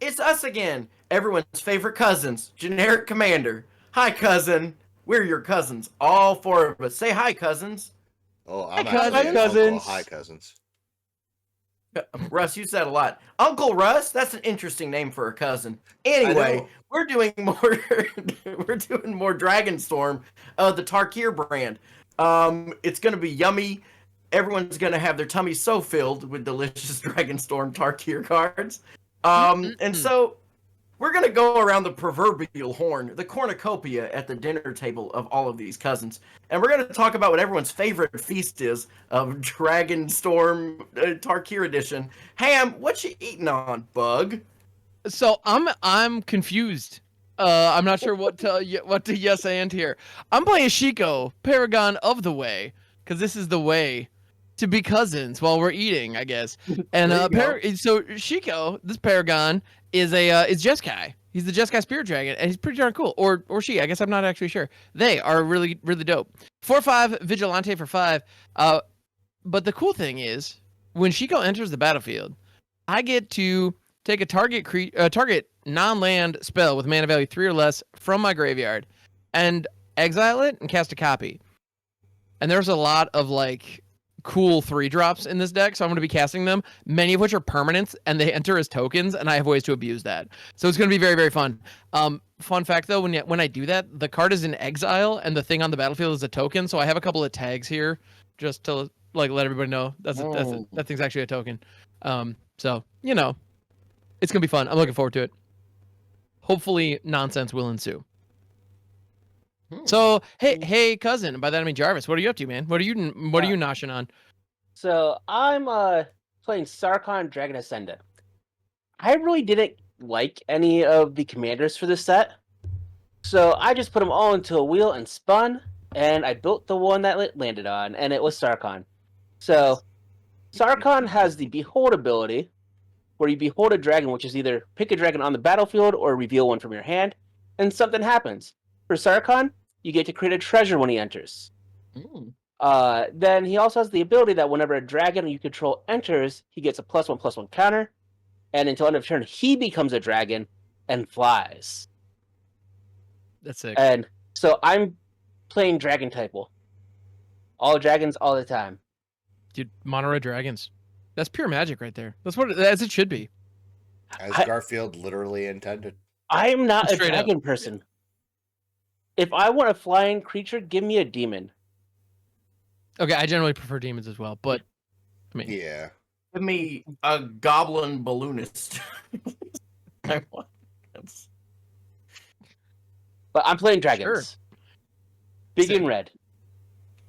It's us again, everyone's favorite cousins, Generic Commander. Hi, cousin. We're your cousins, all four of us. Say hi, cousins. Oh, Hi, I'm actually an uncle. cousins. Hi, cousins. Russ, you said a lot. Uncle Russ, that's an interesting name for a cousin. I Anyway, know. we're doing more we're doing more Dragonstorm, the Tarkir brand. It's gonna be yummy. Everyone's gonna have their tummies so filled with delicious Dragonstorm Tarkir cards. And so we're going to go around the proverbial horn, the cornucopia at the dinner table of all of these cousins. And we're going to talk about what everyone's favorite feast is of Dragonstorm Tarkir Edition. Ham, what you eating on, bug? So I'm confused. I'm not sure what to yes and here. I'm playing Shiko, Paragon of the Way, because this is the way to be cousins while we're eating, I guess. And so Shiko, this Paragon, is is Jeskai. He's the Jeskai Spirit Dragon, and he's pretty darn cool. Or she, I guess I'm not actually sure. They are really dope. 4/5 Vigilante for 5. But the cool thing is, when Shiko enters the battlefield, I get to take a target non-land spell with mana value 3 or less from my graveyard, and exile it and cast a copy. And there's a lot of like cool 3-drops in this deck, so I'm going to be casting them, many of which are permanents, and they enter as tokens, and I have ways to abuse that. So it's going to be very, very fun. Fun fact, though, when I do that, the card is in exile, and the thing on the battlefield is a token, so I have a couple of tags here just to like let everybody know that thing's actually a token. So, you know, it's going to be fun. I'm looking forward to it. Hopefully, nonsense will ensue. So hey cousin, by that I mean Jarvis, what are you up to, man? What are you noshing on? So I'm playing Sarkhan Dragon Ascendant. I really didn't like any of the commanders for this set, so I just put them all into a wheel and spun, and I built the one that it landed on, and it was Sarkhan. So Sarkhan has the Behold ability, where you behold a dragon, which is either pick a dragon on the battlefield or reveal one from your hand, and something happens. For Sarkhan, you get to create a treasure when he enters. Then he also has the ability that whenever a dragon you control enters, he gets a +1/+1 counter, and until end of turn, he becomes a dragon and flies. That's sick. And so I'm playing Dragon Type. All dragons, all the time. Dude, mono red dragons. That's pure magic right there. That's what as it should be. As Garfield literally intended. I'm not a Straight up. dragon person. If I want a flying creature, give me a demon. Okay, I generally prefer demons as well, but I mean, Yeah. Give me a goblin balloonist. I want- that's- But I'm playing dragons. Sure. Big Sick. and red.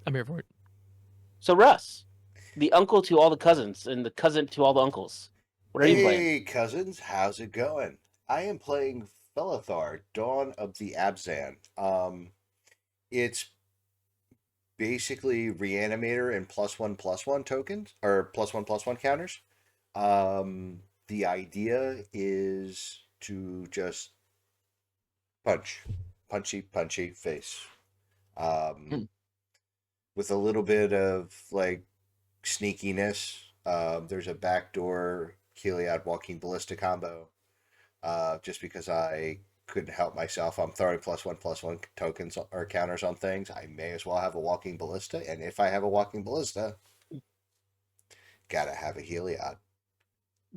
I'm here for it. So Russ, the uncle to all the cousins and the cousin to all the uncles. What are you playing? Hey, cousins, how's it going? I am playing Felothar, Dawn of the Abzan. It's basically Reanimator and +1/+1 tokens, or +1/+1 counters. The idea is to just punchy face. With a little bit of like sneakiness. There's a backdoor Heliod Walking Ballista combo. Just because I couldn't help myself, I'm throwing +1/+1 tokens or counters on things. I may as well have a Walking Ballista, and if I have a Walking Ballista, gotta have a Heliod.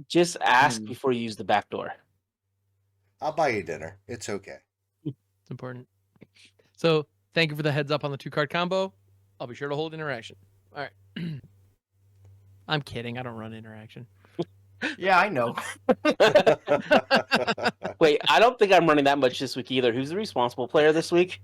Just ask before you use the back door. I'll buy you dinner. It's okay. It's important. So thank you for the heads up on the 2-card combo. I'll be sure to hold interaction. All right. I'm kidding. I don't run interaction. Yeah, I know. Wait, I don't think I'm running that much this week either. Who's the responsible player this week?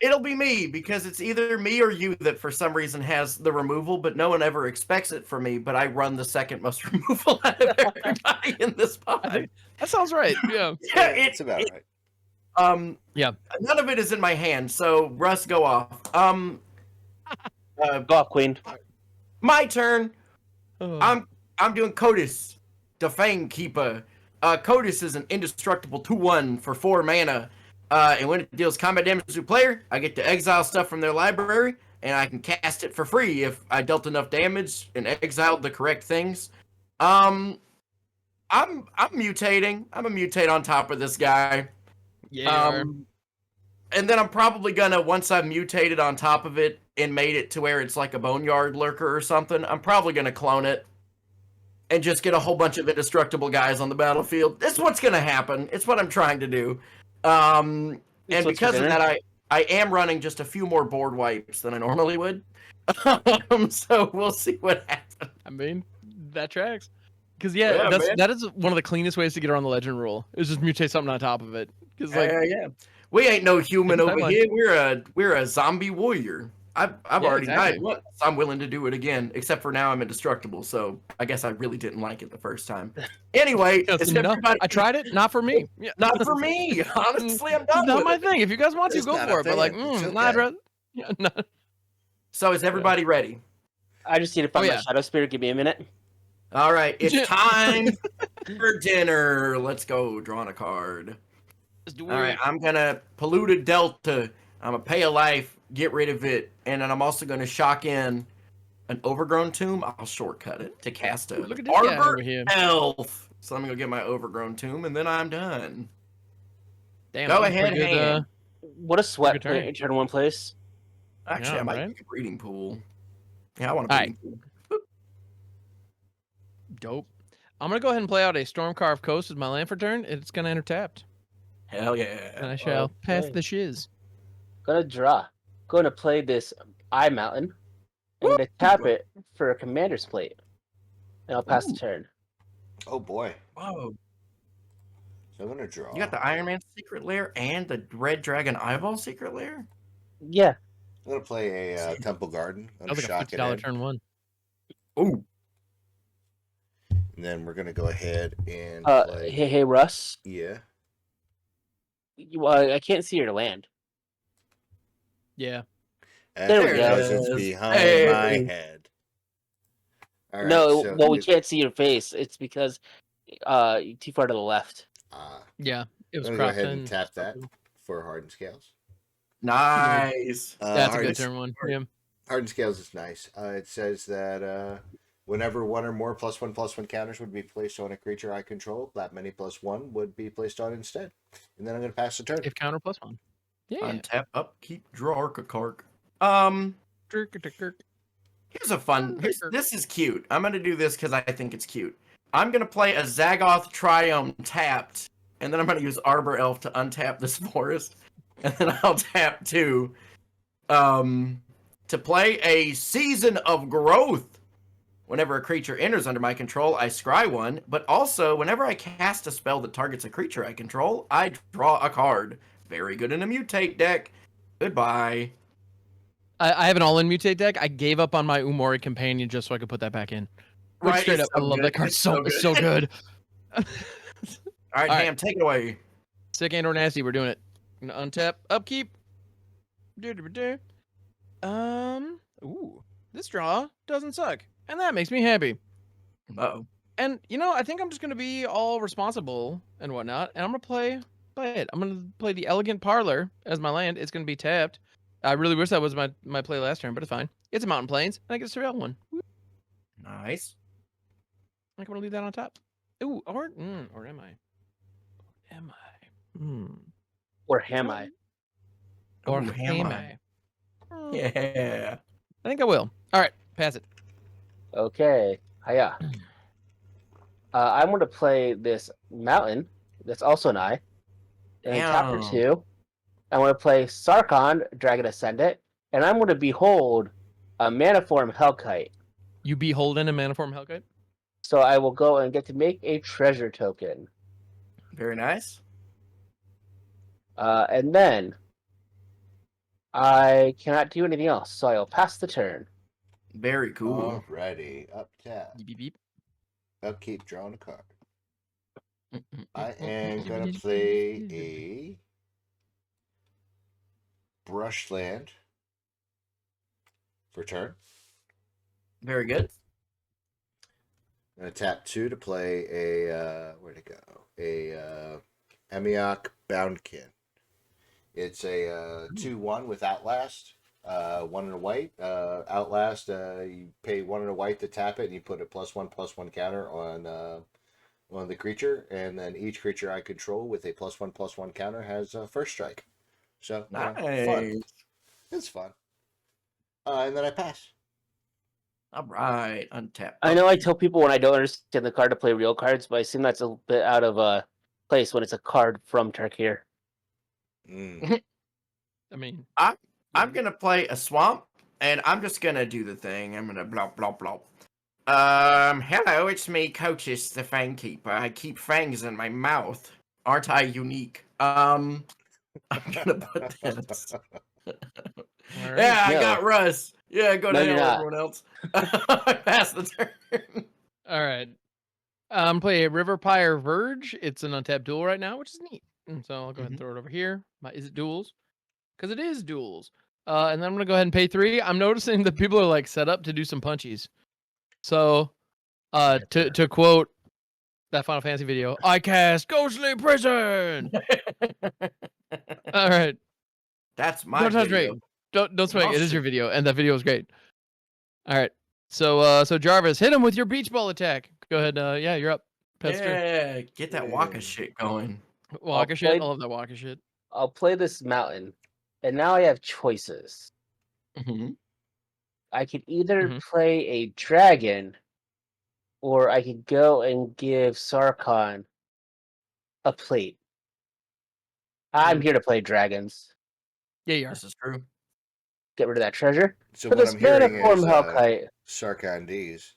It'll be me, because it's either me or you that for some reason has the removal, but no one ever expects it from me, but I run the second most removal out of everybody in this pod. That sounds right. Yeah. Yeah, it's about right. Yeah. None of it is in my hand, so Russ, go off. Go off, Queen. My turn. Oh. I'm doing Kotis, the Fang Keeper. Kotis is an indestructible 2/1 for 4 mana. And when it deals combat damage to a player, I get to exile stuff from their library, and I can cast it for free if I dealt enough damage and exiled the correct things. I'm mutating. I'm a mutate on top of this guy. Yeah. And then I'm probably gonna, once I've mutated on top of it and made it to where it's like a boneyard lurker or something, I'm probably gonna clone it and just get a whole bunch of indestructible guys on the battlefield. This is what's gonna happen. It's what I'm trying to do. And because of that, I am running just a few more board wipes than I normally would. So we'll see what happens. I mean, that tracks. Because that is one of the cleanest ways to get around the legend rule. Is just mutate something on top of it. Because yeah, we ain't no human It's over timeline. here. We're a zombie warrior. I've already exactly. died once. I'm willing to do it again. Except for now, I'm indestructible. So I guess I really didn't like it the first time. Anyway, is no, everybody... I tried it. Not for me. Yeah. Not for me. Honestly, I'm It's done not with my it. thing. If you guys want to, It's go not for a it. But like, thing. It's nah, I'd okay. rather. Yeah, no. So is everybody ready? I just need to find Oh, my yeah. shadow spirit. Give me a minute. All right, it's Yeah. time for dinner. Let's go. Drawing a card. Let's do All right, it. I'm gonna polluted delta. I'm gonna pay a life, get rid of it, and then I'm also gonna shock in an overgrown tomb. I'll shortcut it to cast a Look at this guy arbor over here. elf. So I'm gonna get my overgrown tomb, and then I'm done. Damn, Go that was a ahead, pretty good, hand. What a sweat Good turn. turn in one place. Actually, Yeah, I might right? make a breeding pool. Yeah, I want a All breeding pool. dope. I'm gonna go ahead and play out a Stormcarved Coast as my land for turn. It's gonna enter tapped, Hell and yeah. I shall pass Okay. the shiz. Gonna draw. Gonna play this Eye Mountain. I'm gonna tap it for a commander's plate. And I'll pass the turn. Oh boy. Whoa. So I'm gonna draw. You got the Iron Man secret lair and the Red Dragon Eyeball secret lair? Yeah. I'm gonna play a Temple Garden. I'm That was gonna like a shock it $50 in, turn one. Ooh. and then we're gonna go ahead and play. Hey, Russ. Yeah. I can't see your land. Yeah. There we Because go. it's behind Hey. my head. All right, No, so well, we can't see your face. It's because you're too far to the left. Yeah. It I'm was gonna go cropped ahead in. and tap that for Hardened Scales. Nice. That's a Hardened, good turn one. Yeah. Hardened Scales is nice. It says that whenever one or more +1/+1 counters would be placed on a creature I control, that many +1 would be placed on instead. And then I'm gonna pass the turn. If counter +1. Yeah. Untap, upkeep, draw Arcacark. Here's a fun. This is cute. I'm gonna do this because I think it's cute. I'm gonna play a Zagoth Triome tapped, and then I'm gonna use Arbor Elf to untap this forest, and then I'll tap two, to play a Season of Growth. Whenever a creature enters under my control, I scry one, but also whenever I cast a spell that targets a creature I control, I draw a card. Very good in a mutate deck. Goodbye. I have an all-in mutate deck. I gave up on my Umori companion just so I could put that back in. Like, Right, straight it's up, I so love good. that card It's so so so good. All right, All right. Ham, take it away. Sick and or nasty, we're doing it. Gonna untap, upkeep. Ooh, this draw doesn't suck, and that makes me happy. Uh-oh. And I think I'm just gonna be all responsible and whatnot, and I'm gonna play it. I'm gonna play the Elegant Parlor as my land. It's gonna be tapped. I really wish that was my play last turn, but it's fine. It's a Mountain Plains, and I get a surveil one. Nice. I'm gonna leave that on top. Ooh, or am I? Am I? Or am I? Or Ooh, am I? Yeah. I think I will. All right, pass it. Okay. Hiya. I'm going to play this mountain. That's also an eye. And tap for Damn. two. I'm going to play Sarkhan, Dragon Ascendant. And I'm going to behold a Maniform Hellkite. You beholden a Maniform Hellkite? So I will go and get to make a treasure token. Very nice. And then I cannot do anything else. So I'll pass the turn. Very cool. Alrighty, up tap. Beep, beep. Upkeep, drawing a card. I am gonna play a Brushland for turn. Very good. I'm gonna tap two to play a where'd it go? A Emiok Boundkin. It's a 2/1 with Outlast. 1 and a white. Outlast. You pay 1 and a white to tap it, and you put a +1/+1 counter on on the creature, and then each creature I control with a +1/+1 counter has first strike. So you know, fun. Nice. It's fun. And then I pass. All right, untap. I know I tell people when I don't understand the card to play real cards, but I assume that's a bit out of place when it's a card from Tarkir. Mm. I mean, I'm gonna play a swamp, and I'm just gonna do the thing. I'm gonna blah blah blah. Hello, it's me, Kotis, the Fang Keeper. I keep fangs in my mouth. Aren't I unique? I'm gonna put that. all right. Yeah, I No. got Russ. Yeah, go to No, you're hell, not. everyone else. I passed the turn. All right. Play a River Pyre Verge. It's an untapped duel right now, which is neat. And so I'll go ahead and throw it over here. Is it duels? Because it is duels. And then I'm gonna go ahead and pay 3. I'm noticing that people are like set up to do some punchies. So, to quote that Final Fantasy video, I cast Ghostly Prison. All right. That's my Don't touch video. me. Don't swing. Oh, It is shit. your video, and that video is great. All right. So Jarvis, hit him with your beach ball attack. Go ahead. Yeah, you're up. Pester. Yeah, get that Waka Yeah. shit going. Waka I'll shit. play- I love that Waka shit. I'll play this mountain, and now I have choices. Mm-hmm. I could either Mhm. play a dragon, or I could go and give Sarkhan a plate. I'm here to play dragons. Yeah, you are. This is true. Get rid of that treasure. So For what this I'm hearing Maniform is Hellkite. Sarkhan D's.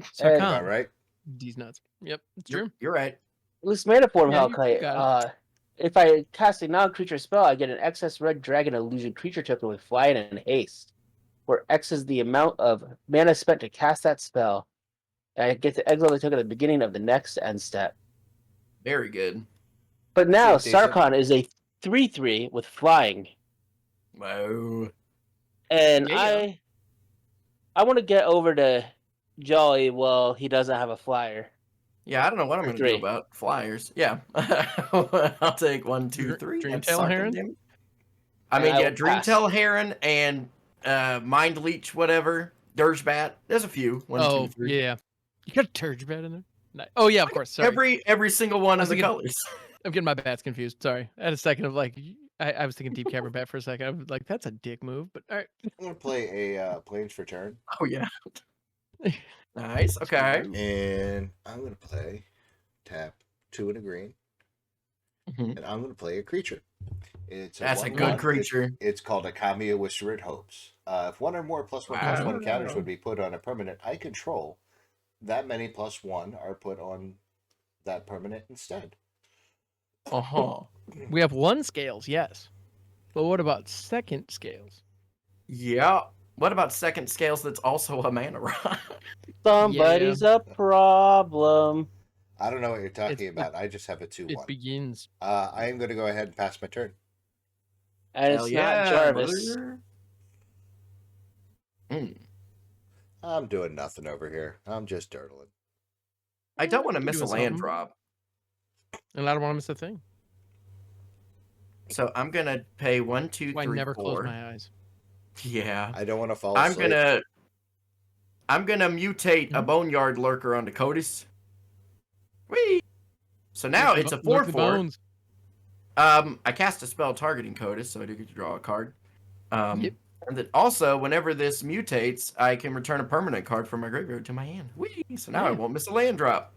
Sarkhan. Am I right? D's nuts. Yep, it's You're, true. you're right. This Maniform Yeah, you Hellkite. got If I cast a non-creature spell, I get an excess red dragon illusion creature token with flying and haste, where X is the amount of mana spent to cast that spell. And I get to exile the token at the beginning of the next end step. Very good. But now Seems decent. Sarkhan is a 3/3 with flying, Wow. and Yeah. I want to get over to Jolly while he doesn't have a flyer. Yeah, I don't know what I'm For going to 3. do about flyers. Yeah. I'll take 1, 2, 3. Dreamtail That's Sarkhan Heron? damage. I And mean, I yeah, will pass. Dreamtail Heron and Mind Leech, whatever. Dirgebat. There's a few. 1, 2, 3. Yeah. You got a Turge bat in there? Nice. Oh yeah, of course. Sorry. Every single one I of was the thinking- colors. I'm getting my bats confused. Sorry. I had a second of like I was thinking deep cavern bat for a second. I was like, that's a dick move, but all right. I'm gonna play a Plains for turn, Oh yeah. Nice. Okay. and I'm gonna play tap 2 and a green, Mhm. and I'm gonna play a creature. It's That's a 1/1. good creature. It's called a Kamiya Whispered Hopes. If 1 or more +1/+1 counters Wow. would be put on a permanent I control, that many +1 are put on that permanent instead. Uh-huh. We have 1 scales, yes. But what about second scales? Yeah. What about second scales that's also a mana rod? Somebody's a problem. I don't know what you're talking It's- about. I just have a It 2/1. begins. I am going to go ahead and pass my turn. And Hell it's yeah, not Jarvis. brother. Mm. I'm doing nothing over here. I'm just dirtling. I don't want to You're miss a doing land something. drop. And I don't want to miss a thing. So I'm gonna pay 1, 2, I 3, never 4. close my eyes. Yeah. I don't want to fall I'm asleep. gonna mutate a Boneyard Lurker onto Kotis. Whee! So now it's a Look the 4/4. bones. I cast a spell targeting Kotis, so I do get to draw a card. Yep. And then also, whenever this mutates, I can return a permanent card from my graveyard to my hand. Whee! So now I Yeah. won't miss a land drop.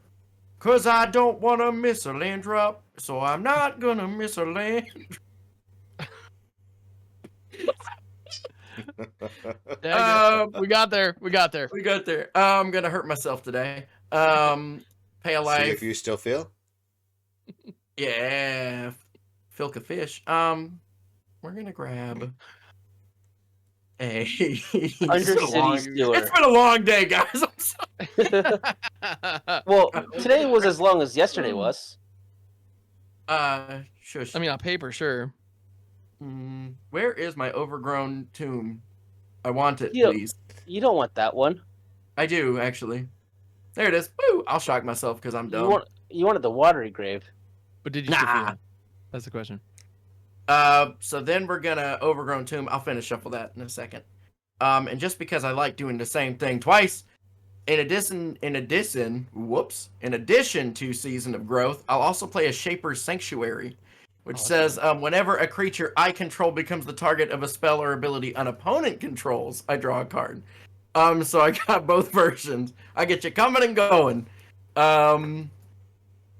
Cause I don't want to miss a land drop, so I'm not gonna miss a land. We got there. We got there. We got there. I'm gonna hurt myself today. Pay a See life. if you still feel. Yeah, Filka fish. We're gonna grab a. Undercity Steward. It's been a long day, guys. I'm sorry. Well, today was as long as yesterday was. Shush. I mean, on paper, sure. Where is my overgrown tomb? I want it, Yeah. please. You don't want that one. I do actually. There it is. Woo! I'll shock myself because I'm dumb. You wanted the watery grave. But did you still Nah. feel it? That's the question. So then we're gonna overgrown tomb. I'll finish shuffle that in a second. And just because I like doing the same thing twice, In addition to Season of Growth, I'll also play a Shaper's Sanctuary, which says whenever a creature I control becomes the target of a spell or ability an opponent controls, I draw a card. So I got both versions. I get you coming and going. But And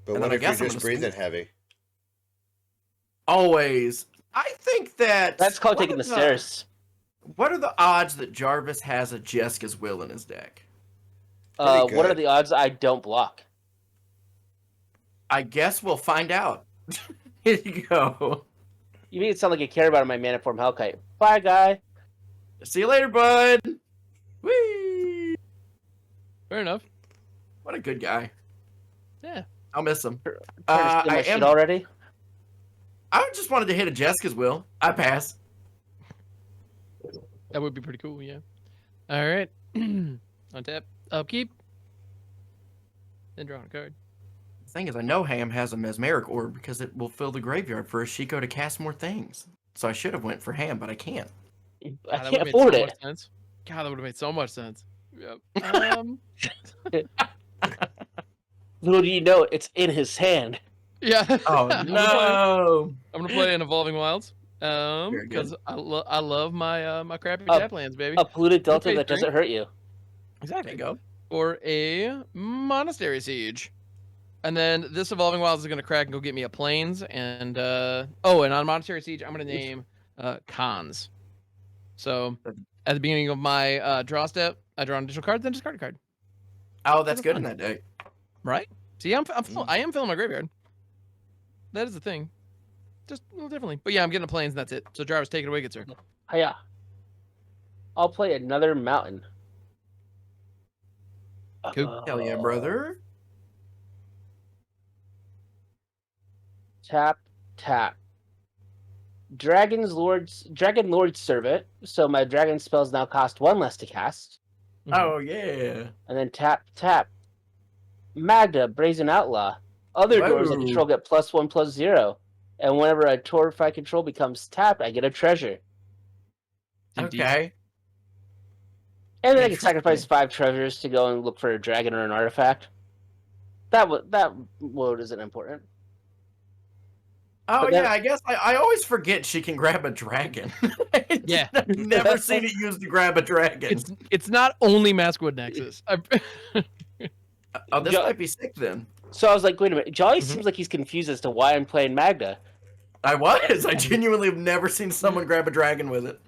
what then I if you're guess I'm just gonna breathing swing. heavy? Always. I think that That's called what taking are the stairs. What are the odds that Jarvis has a Jeska's Will in his deck? Pretty What are good. the odds I don't block? I guess we'll find out. Here you go. You make it sound like you care about my mana form Hellkite. Bye, guy. See you later, bud. Whee! Fair enough. What a good guy. Yeah. I'll miss him. Trying to steal my shit already. I just wanted to hit a Jeska's Will. I pass. That would be pretty cool, yeah. All right. Untap. Upkeep. Then draw a card. The thing is, I know Ham has a Mesmeric Orb because it will fill the graveyard for a Shiko to cast more things. So I should have went for Ham, but I can't. I that can't would've made afford so it. much sense. God, that would have made so much sense. Yep. Little do you know, it's in his hand. Yeah. Oh, no. I'm gonna play an Evolving Wilds. Very good. Because I love my my crappy Oh, tap lands, baby. A polluted delta Okay, that doesn't hurt you. There you Exactly. go. For a Monastery Siege. And then this Evolving Wilds is gonna crack and go get me a Plains and and on Monastery Siege I'm gonna name Cons. So at the beginning of my draw step, I draw an additional card, then discard a card. Oh, that's good fun. in that deck. Right? See, I am filling my graveyard. That is the thing. Just a little differently. But yeah, I'm getting a Plains and that's it. So Jarvis, take it away, good sir. Hiya. I'll play another mountain. Cool. Hell yeah, brother. Tap, tap. Dragon Lord Servant. So my dragon spells now cost 1 less to cast. Oh, yeah. And then tap, tap. Magda, Brazen Outlaw. Other doors I Whoa. control get +1/+0. And whenever a Torf I control becomes tapped, I get a treasure. Okay. And then I can Interesting. sacrifice 5 treasures to go and look for a dragon or an artifact. That mode isn't important. Oh, But then- yeah, I guess I always forget she can grab a dragon. Yeah. I've never seen it used to grab a dragon. It's not only Maskwood Nexus. Oh, this Jo- might be sick then. So I was like, wait a minute. Jolly Mhm. seems like he's confused as to why I'm playing Magda. I was. I genuinely have never seen someone grab a dragon with it.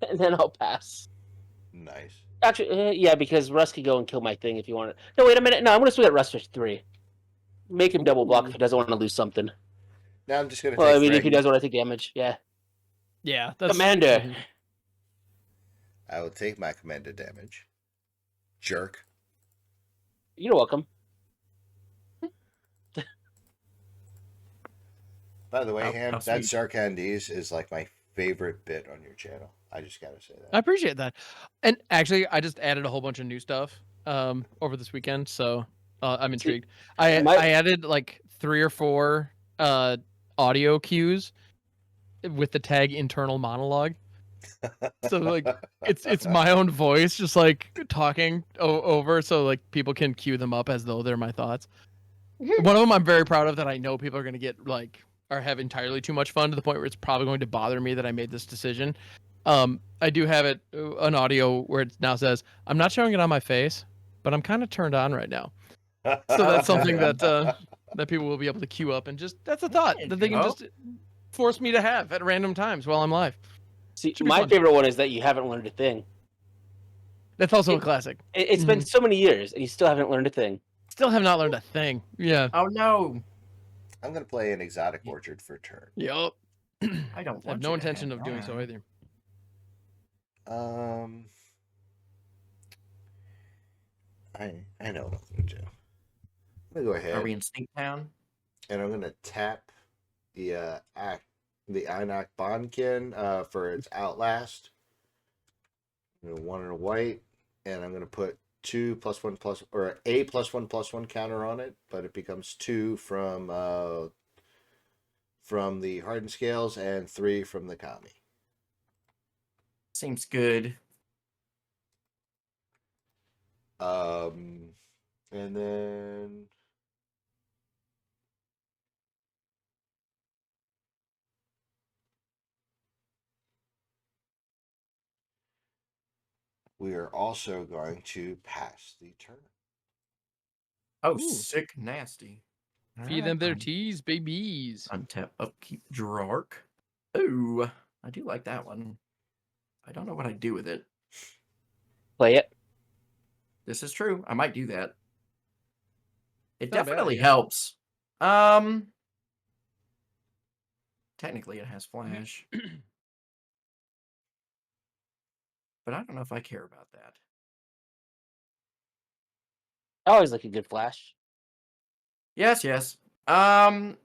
And then I'll pass. Nice. Actually, yeah, because Russ could go and kill my thing if you want it. No, wait a minute. No, I'm going to swing at Russ for 3. Make him double block if he doesn't want to lose something. Now I'm just gonna. Well, I take mean, if he three. doesn't want to take damage, yeah. Yeah, that's Commander. I will take my commander damage. Jerk. You're welcome. By the way, How- Ham, how that sweet. Sarkhan is like my favorite bit on your channel. I just gotta say I that. appreciate that. And actually, I just added a whole bunch of new stuff over this weekend, so I'm intrigued. I added like 3 or 4 audio cues with the tag internal monologue. So like it's my own voice just like talking over, so like people can cue them up as though they're my thoughts. One of them I'm very proud of that I know people are going to get like or have entirely too much fun to the point where it's probably going to bother me that I made this decision. I do have it an audio where it now says, I'm not showing it on my face, but I'm kind of turned on right now. So that's something that that people will be able to queue up and just that's a thought that they can Oh. just force me to have at random times while I'm live. See, Should be my fun. favorite one is that you haven't learned a thing. That's also a classic. It's been so many years, and you still haven't learned a thing. Still have not learned a thing. Yeah. Oh, no. I'm gonna play an exotic orchard for a turn. Yup. I don't I have want no you to intention have of doing so that. either. I know what I'm gonna do. I'm gonna go ahead Are we in Stink Town? and I'm gonna tap the Einak Bondkin for its Outlast. I'm gonna 1 and a white, and I'm gonna put 2 +1 or a +1/+1 counter on it, but it becomes 2 from the Hardened Scales and 3 from the Kami. Seems good. And then we are also going to pass the turn. Oh, Ooh. sick, nasty. Feed them their teas, babies. Untap, upkeep, Drark. Ooh, I do like that one. I don't know what I'd do with it. Play it. This is true. I might do that. It Not a bad definitely idea. helps. Technically it has flash. But I don't know if I care about that. I always like a good flash. Yes, yes. Yeah,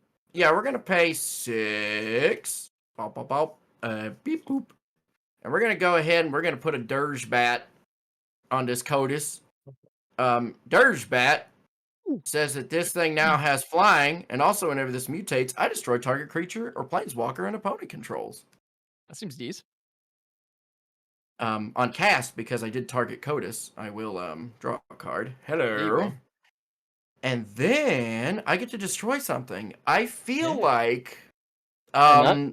we're gonna pay 6. Bop, bop, bop. Beep boop. And we're gonna go ahead and we're gonna put a Dirge Bat on this Kotis. Dirge Bat says that this thing now has flying, and also whenever this mutates, I destroy target creature or planeswalker an opponent controls. That seems decent. On cast, because I did target Kotis, I will draw a card. There you Hello. go. And then I get to destroy something. I feel Yeah. like not?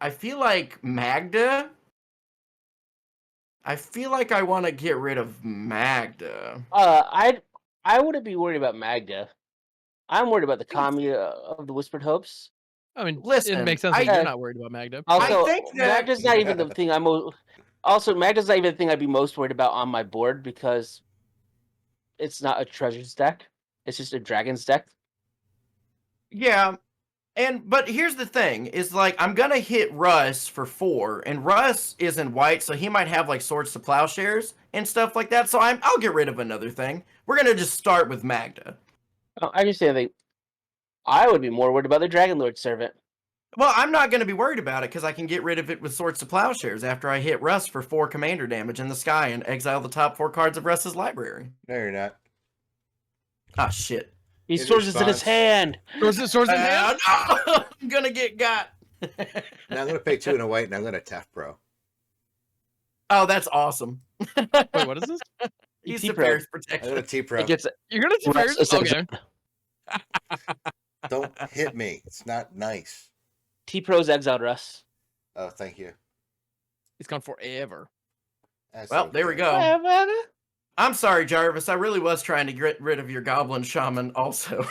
I feel like Magda. I feel like I want to get rid of Magda. I wouldn't be worried about Magda. I'm worried about the Kami of the Whispered Hopes. I mean, Listen, it makes sense that I- you're not worried about Magda. Also, think that- Magda's not even the thing I'm. Also, Magda's not even the thing I'd be most worried about on my board because it's not a treasures deck. It's just a dragons deck. Yeah. But here's the thing, is like I'm gonna hit Russ for 4, and Russ is in white, so he might have like Swords to Plowshares and stuff like that. So I'll get rid of another thing. We're gonna just start with Magda. I just think I would be more worried about the Dragon Lord Servant. Well, I'm not gonna be worried about it because I can get rid of it with Swords to Plowshares after I hit Russ for 4 commander damage in the sky and exile the top 4 cards of Russ's library. No, you're not. Ah, shit. He In swords is in his response- hand. Swords in hand? No, I'm gonna get got. Now I'm going to pay 2 and a white, and I'm going to tap pro. Oh, that's awesome. Wait, what is this? He's T-Pro. Superior's I'm protection. going to T pro. It gets You're gonna do Russ fairs? Okay. Don't hit me. It's not nice. T-Pro's exiled Russ. Oh, thank you. It's gone forever. That's Well, there we okay. go. I'm sorry, Jarvis. I really was trying to get rid of your Goblin Shaman also.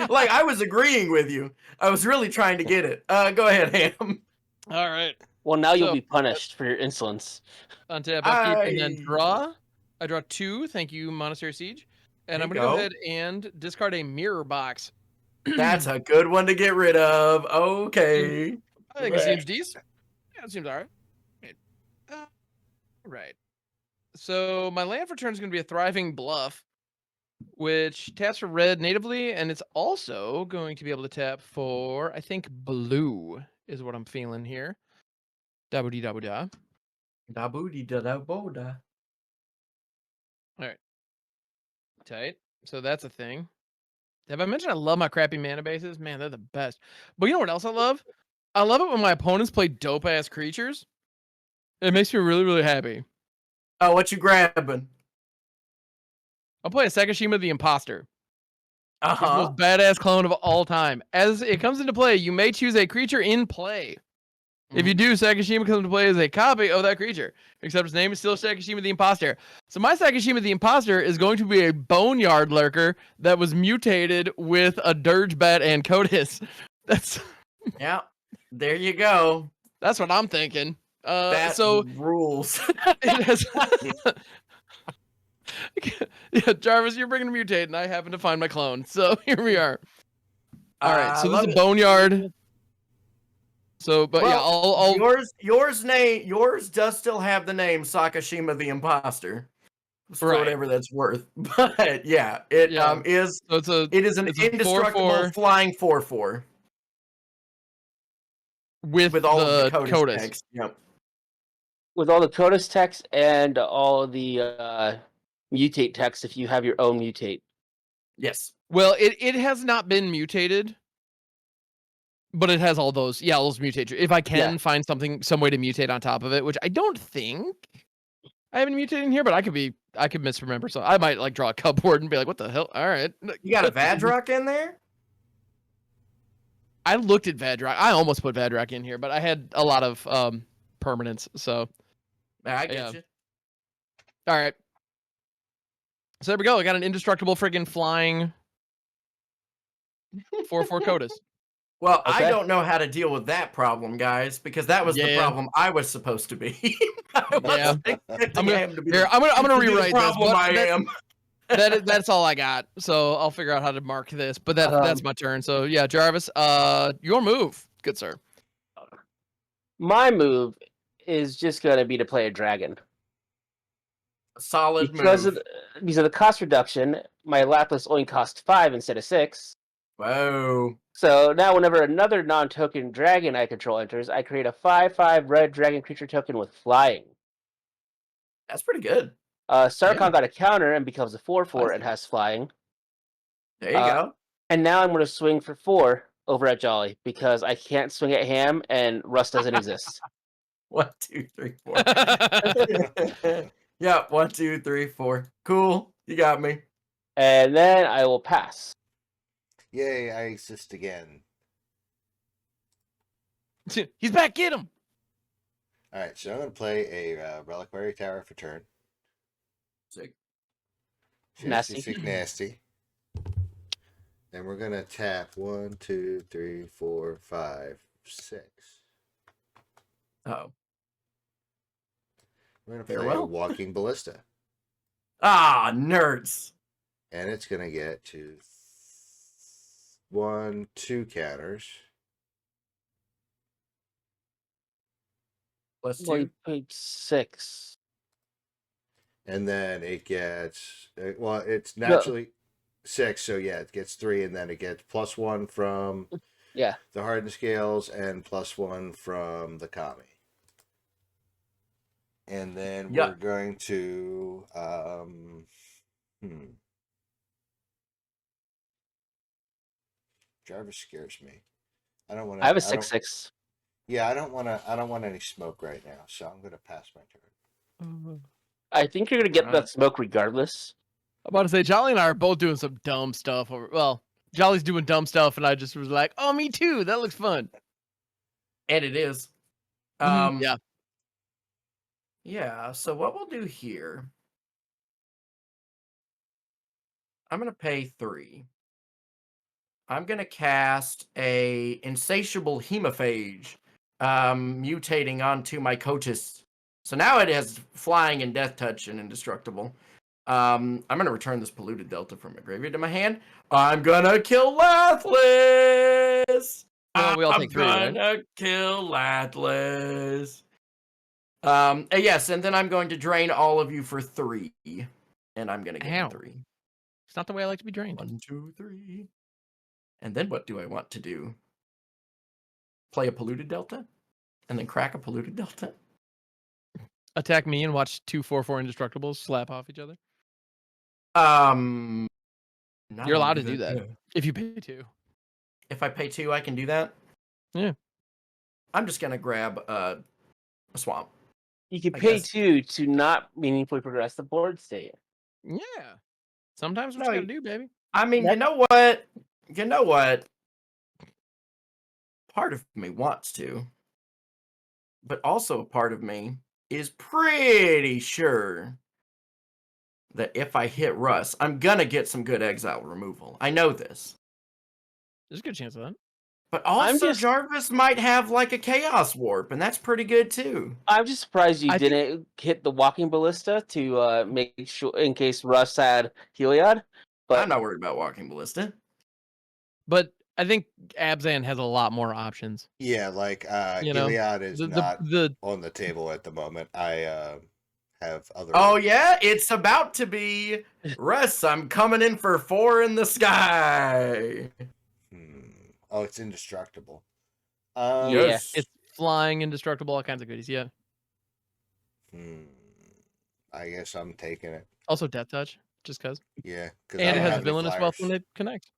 Like, I was agreeing with you. I was really trying to get it. Go ahead, Ham. All right. Well, now you'll So- be punished for your insolence. Untap, upkeep, and then I- draw. I draw 2. Thank you, Monastery Siege. And There I'm you gonna go go. ahead and discard a mirror box. That's a good one to get rid of. Okay. I think it seems decent. Yeah, it seems all right. Right. So my land for turn is going to be a Thriving Bluff, which taps for red natively, and it's also going to be able to tap for, I think, blue is what I'm feeling here. Daboo da da. Da-boo-dee da-da-bo-da. Tight. So that's a thing. Have I mentioned I love my crappy mana bases? Man, they're the best. But you know what else I love? I love it when my opponents play dope ass creatures. It makes me really, really happy. Oh, what you grabbing? I'll play a Sakashima the Imposter. It's the Uh-huh. most badass clone of all time. As it comes into play, you may choose a creature in play. If you do, Sakashima comes into play as a copy of that creature, except its name is still Sakashima the Imposter. So my Sakashima the Imposter is going to be a Boneyard Lurker that was mutated with a Dirge Bat and Kotis. That's Yeah. There you go. that's what I'm thinking. That So rules. it has. Yeah, Jarvis, you're bringing a mutate, and I happen to find my clone. So here we are. All right, so this is a Boneyard. So, but yeah, I'll yours does still have the name Sakashima the Imposter. For Right. whatever that's worth. But yeah, it Yeah. is so it's a it is an it's a indestructible 4/4 flying 4/4 with all the of the Kotis. text. Yep. With all the Kotis text and all the mutate text if you have your own mutate. Yes. Well, it has not been mutated, but it has all those those mutators. If I can find some way to mutate on top of it, which I don't think I haven't mutated in here, but I could misremember. So I might like draw a cupboard and be like, what the hell? All right. You got a Vadrock in there? I looked at Vadrock. I almost put Vadrock in here, but I had a lot of permanents. So I get you. all right. So there we go. I got an indestructible friggin' flying 4/4 Kotis. Well, Okay. I don't know how to deal with that problem, guys, because that was the Yeah. problem I was supposed to be. I wasn't expecting him to be Here, I'm gonna to be the rewrite this. problem But I am. that's all I got. So I'll figure out how to mark this. But that's my turn. So yeah, Jarvis, your move, good sir. My move is just gonna be to play a dragon. Solid Because move. because of the cost reduction, my Lapis only costs 5 instead of 6. Whoa. So now whenever another non-token dragon I control enters, I create a 5/5 red dragon creature token with flying. That's pretty good. Sarkhan Yeah. got a counter and becomes a 4/4 and Classic. has flying. There you go. And now I'm going to swing for 4 over at Jolly because I can't swing at Ham and Russ doesn't exist. 1, 2, 3, 4. Yeah, 1, 2, 3, 4. Cool. You got me. And then I will pass. Yay, I exist again. He's back. Get him. All right, so I'm going to play a Reliquary Tower for turn. Sick. Nasty. Sick, nasty. Then we're going to tap 1, 2, 3, 4, 5, 6. Oh. We're going to play a Farewell. Walking Ballista. Ah, nerds. And it's going to get to 1, 2 counters. Plus Well, 2. you paid 6. And then it gets, well, it's naturally 6. So yeah, it gets 3. And then it gets +1 from Yeah. the Hardened Scales and +1 from the Kami. And then Yeah. we're going to, Jarvis scares me. I don't want to. I have a 6/6. Yeah, I don't want to. I don't want any smoke right now, so I'm going to pass my turn. I think you're going to get Alright. that smoke regardless. I'm about to say Jolly and I are both doing some dumb stuff. Well, Jolly's doing dumb stuff, and I just was like, "Oh, me too. That looks fun." And it is. Yeah. Yeah, so what we'll do here, I'm going to pay 3. I'm going to cast a Insatiable Hemophage, mutating onto my Kotis. So now it has Flying and Death Touch and Indestructible. I'm going to return this Polluted Delta from my graveyard to my hand. I'm going to kill Lathless! Well, we all take 3, right? I'm going to kill Lathless. Yes, and then I'm going to drain all of you for 3. And I'm going to Ow. get 3. It's not the way I like to be drained. 1, 2, 3. And then what do I want to do? Play a Polluted Delta? And then crack a Polluted Delta? Attack me and watch 2 4/4 indestructibles slap off each other. Not You're allowed to do do that. yeah. If you pay 2. If I pay 2, I can do that? Yeah. I'm just going to grab a swamp. You can I pay guess. 2 to not meaningfully progress the board state. Yeah. Sometimes what No, you gotta do, baby. I mean, That- you know what? You know what? Part of me wants to. But also a part of me is pretty sure that if I hit Russ, I'm going to get some good exile removal. I know this. There's a good chance of that. But also, just- Jarvis might have like a Chaos Warp, and that's pretty good too. I'm just surprised you I think- didn't hit the Walking Ballista to make sure in case Russ had Heliod. But I'm not worried about Walking Ballista. But I think Abzan has a lot more options. Yeah, like You know, Iliad is The not the on the table at the moment. I have other. Oh yeah, it's about to be Russ. I'm coming in for 4 in the sky. Oh, it's indestructible. Yeah. Yes. it's flying, indestructible, all kinds of goodies. Yeah. I guess I'm taking it. Also death touch, just cause. Yeah, because And it has villainous wealth when they connect.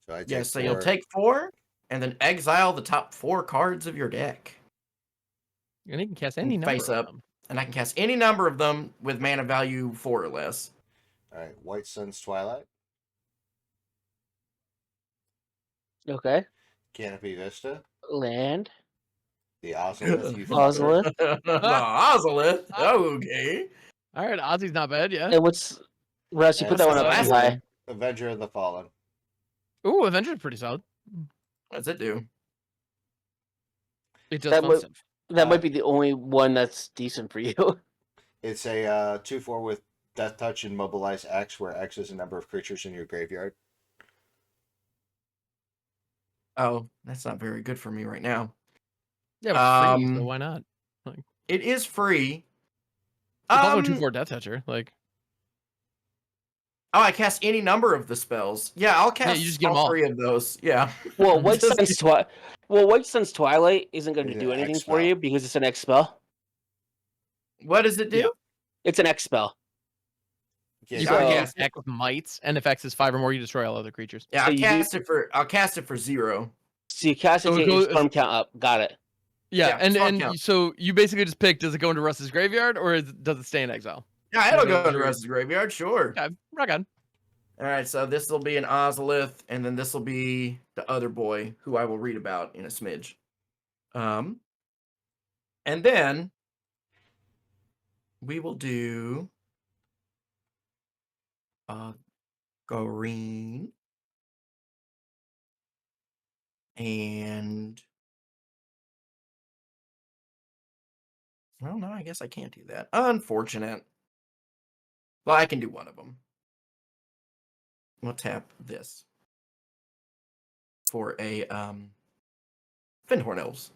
So I take Yes, so 4. you'll take 4 and then exile the top 4 cards of your deck. And he can cast And any number face of up. them. and I can cast any number of them with mana value 4 or less. All right, White Sun's Twilight, Okay. Canopy Vista, Land. the Ozolith you Ozolith. The Ozolith. Okay. All right, Ozzy's not bad, yeah. And what's Russ? You put And that one the up last too high. one? Avenger of the Fallen. Ooh, Avenger's pretty solid. What does it do? It does That fun would- stuff. That might be the only one that's decent for you. It's a 2/4 with Death Touch and Mobilize X, where X is the number of creatures in your graveyard. Oh, that's not very good for me right now. Yeah, but it's free, so Um, why not? It is free. It's also 2/4 Death Toucher. Like, Oh, I cast any number of the spells. Yeah, I'll cast you just get them all all. 3 of those. Yeah. Well, White Just- Sun's Twilight isn't going to It's do an anything X for spell. you because it's an X spell. What does it do? Yeah. It's an X spell. Yeah, you So- can Yeah. cast attack with mites, and if X is 5 or more, you destroy all other creatures. Yeah, So I'll you cast it for 0. So you cast it So to it get your goes- storm count up. Got it. Yeah, Yeah, and spawn count. so you basically just pick: does it go into Russ's graveyard, or does it stay in exile? Yeah, it'll One go of into your- Russ's graveyard, sure. Yeah, rock on. All right, so this will be an Ozolith, and then this will be the other boy, who I will read about in a smidge. And then we will do green and well, no, I guess I can't do that. Unfortunate. Well, I can do one of them. We'll tap this for a Findhorn Elves.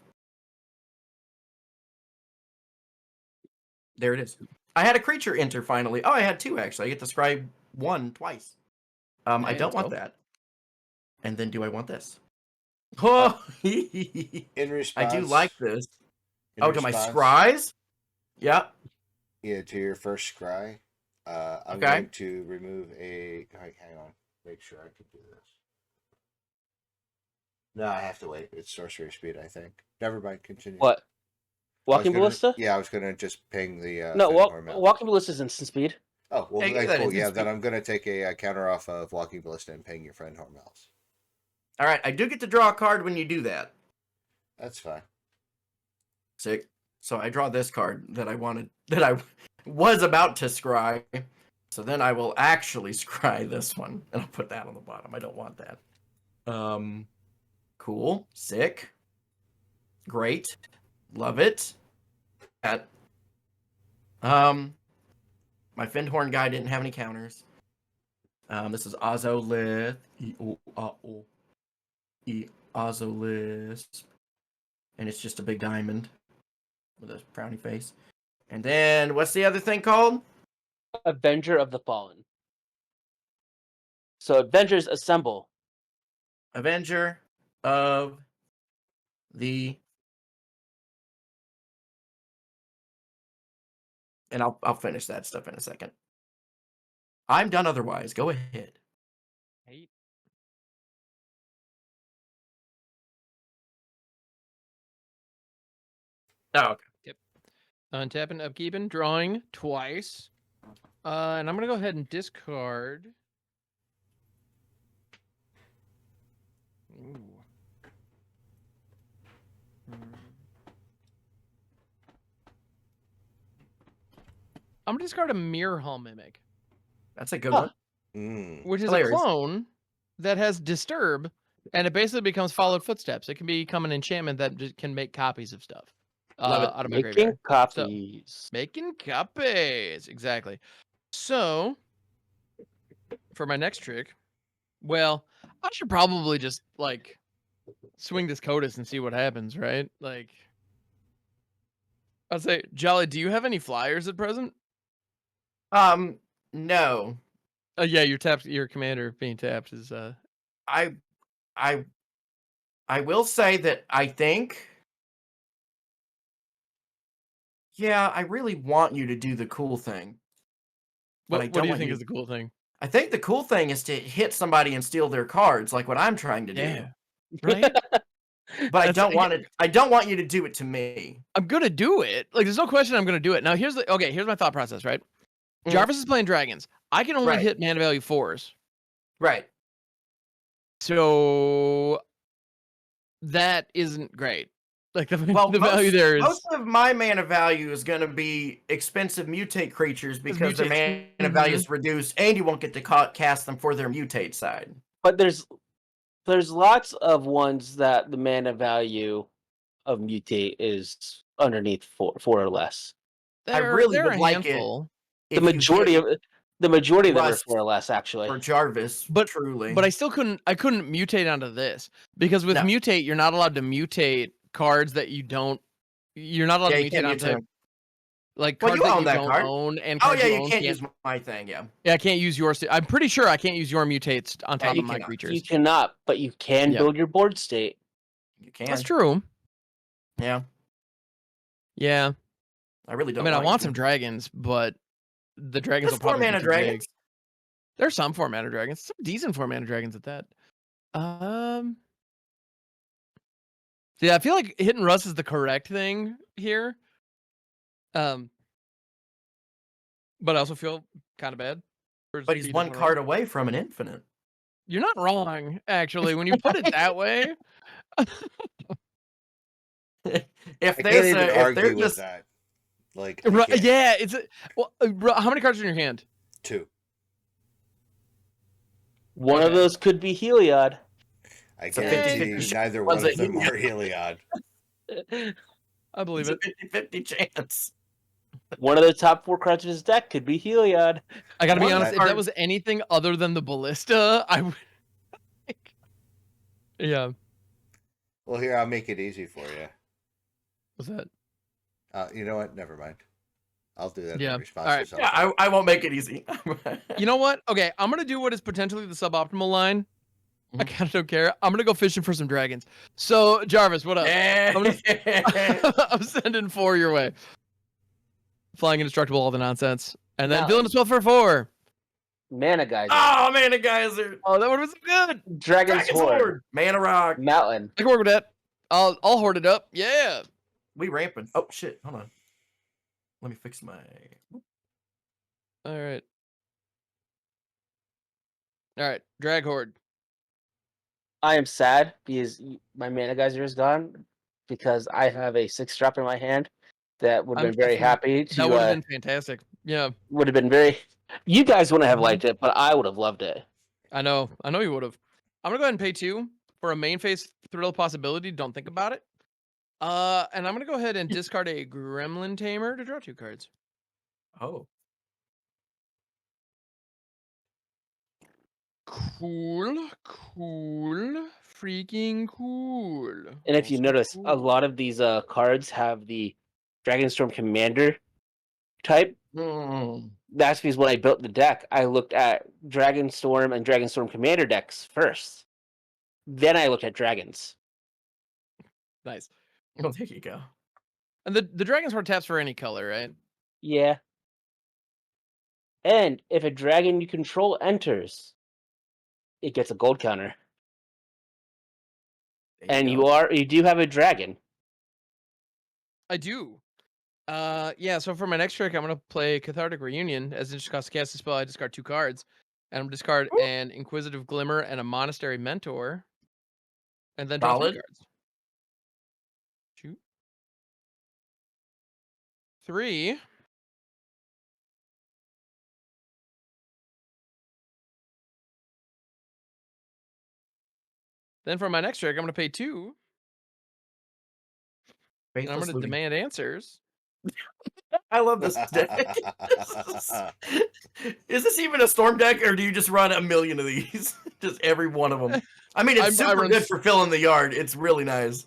There it is. I had a creature enter finally. Oh, I had 2 actually. I get to scribe 1 twice. I Hey, don't let's want go. that. And then do I want this? Oh, In response, I do like this. in Oh, to my response- scries? Yep. Yeah, to your first scry. I'm Okay. going to remove a. Hang on. Make sure I can do this. No, I have to wait. It's sorcery speed, I think. Never mind. Continue. What? I was Walking gonna- Ballista? Yeah, I was gonna just ping the. No, Findhorn Mountain. Walking Ballista is instant speed. Oh well, Yeah, then that cool. is Yeah, instant then speed. I'm gonna take a counter off of Walking Ballista and ping your friend Hormels. All right, I do get to draw a card when you do that. That's fine. Sick. So I draw this card that I wanted, that I was about to scry. So then I will actually scry this one, and I'll put that on the bottom. I don't want that. Cool. Sick. Great. Love it. That. My Findhorn guy didn't have any counters. This is Ozolith. Ozolith. And it's just a big diamond with a frowny face. And then, what's the other thing called? Avenger of the Fallen. So Avengers assemble. Avenger of the... And I'll finish that stuff in a second. I'm done otherwise. Go ahead. Hey. Oh, okay. Untapping, upkeeping, drawing twice. And I'm gonna go ahead and discard. Ooh. I'm gonna discard a Mirror Hall Mimic, That's a good Huh. one. which is Hilarious. a clone that has Disturb, and it basically becomes Followed Footsteps. It can become an enchantment that just can make copies of stuff Love it. out of my Making graveyard. copies. Making copies, exactly. So, for my next trick, well, I should probably just like swing this Kotis and see what happens, right? Like, I'd say, Jolly, do you have any flyers at present? No. Yeah, your commander being tapped is I will say that I think... Yeah, I really want you to do the cool thing. But I what don't do you want think you- is the cool thing? I think the cool thing is to hit somebody and steal their cards, like what I'm trying to do. Yeah. Right? but I don't want it. I don't want you to do it to me. I'm gonna do it. Like, there's no question I'm gonna do it. Now, here's my thought process. Right, Jarvis is playing dragons. I can only hit mana value 4s. Right. So that isn't great. Like the value there is. Most of my mana value is going to be expensive mutate creatures because their mana value is reduced, and you won't get to cast them for their mutate side. But there's lots of ones that the mana value of mutate is underneath 4 or less. I really would like it. The majority of them are 4 or less, actually. Or Jarvis, but truly. But I couldn't mutate onto this because with mutate, you're not allowed to mutate cards that you don't. You're not allowed to mutate onto like cards that you don't own and cards you can't use my thing. Yeah, I can't use yours. I'm pretty sure I can't use your mutates on top of my creatures. You cannot, but you can build your board state. You can. That's true. Yeah. Yeah. I really don't. I mean, I want some dragons, but the dragons will probably be too big. There's some 4-mana dragons. Some decent 4-mana dragons at that. Yeah, I feel like hitting Russ is the correct thing here. But I also feel kind of bad. But he's one card away from an infinite. You're not wrong, actually, when you put it that way. if there's just that. Like, yeah, it's how many cards are in your hand? 2. One of those could be Heliod. I guarantee you neither one of them are Heliod. I believe it. 50-50 chance. One of the top 4 cards in his deck could be Heliod. I gotta be honest, if that was anything other than the Ballista, I would. Yeah. Well, here, I'll make it easy for you. What's that? You know what? Never mind. I'll do that in response. All right. Yeah, I won't make it easy. You know what? Okay, I'm gonna do what is potentially the suboptimal line. I kind of don't care. I'm gonna go fishing for some dragons. So, Jarvis, what up? I'm sending 4 your way. Flying indestructible, all the nonsense, and then Villainous Spell for 4. Mana Geyser. Oh, Mana Geyser. Oh, that would have been so good. Dragon's Horde. Mana Rock. Mountain. I can work with that. I'll hoard it up. Yeah. We ramping. Oh shit! Hold on. Let me fix my. All right. Drag Horde. I am sad because my Mana Geyser is gone because I have a 6-drop in my hand that would have been very happy to. That would have been fantastic. Yeah. Would have been very. You guys wouldn't have liked it, but I would have loved it. I know you would have. I'm gonna go ahead and pay 2 for a main phase Thrill Possibility. Don't think about it. And I'm gonna go ahead and discard a Gremlin Tamer to draw 2 cards. Oh. Cool. Freaking cool. And if you notice, a lot of these cards have the Dragonstorm Commander type. That's because when I built the deck, I looked at Dragonstorm and Dragonstorm Commander decks first. Then I looked at dragons. Nice. Well, there you go. And the Dragon's Horde taps for any color, right? Yeah. And if a dragon you control enters, it gets a gold counter. And you do have a dragon. I do. Yeah, so for my next trick, I'm gonna play Cathartic Reunion. As it just costs to cast a spell, I discard 2 cards. And I'm gonna discard an Inquisitive Glimmer and a Monastery Mentor. And then draw 3 cards. 2. 3. Then for my next trick, I'm going to pay 2. And I'm going to demand answers. I love this deck. Is this even a Storm deck, or do you just run a million of these? Just every one of them. I mean, it's super good for filling the yard. It's really nice.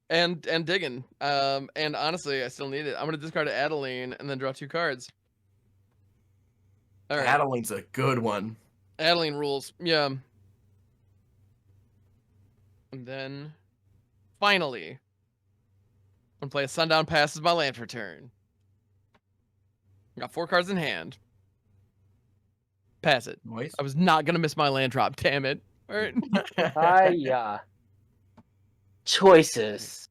And digging. And honestly, I still need it. I'm going to discard Adeline and then draw 2 cards. All right. Adeline's a good one. Adeline rules. Yeah. And then, finally, I'm going to play a Sundown Pass as my land for turn. Got 4 cards in hand. Pass it. Nice. I was not going to miss my land drop. Damn it. All right. Yeah. choices.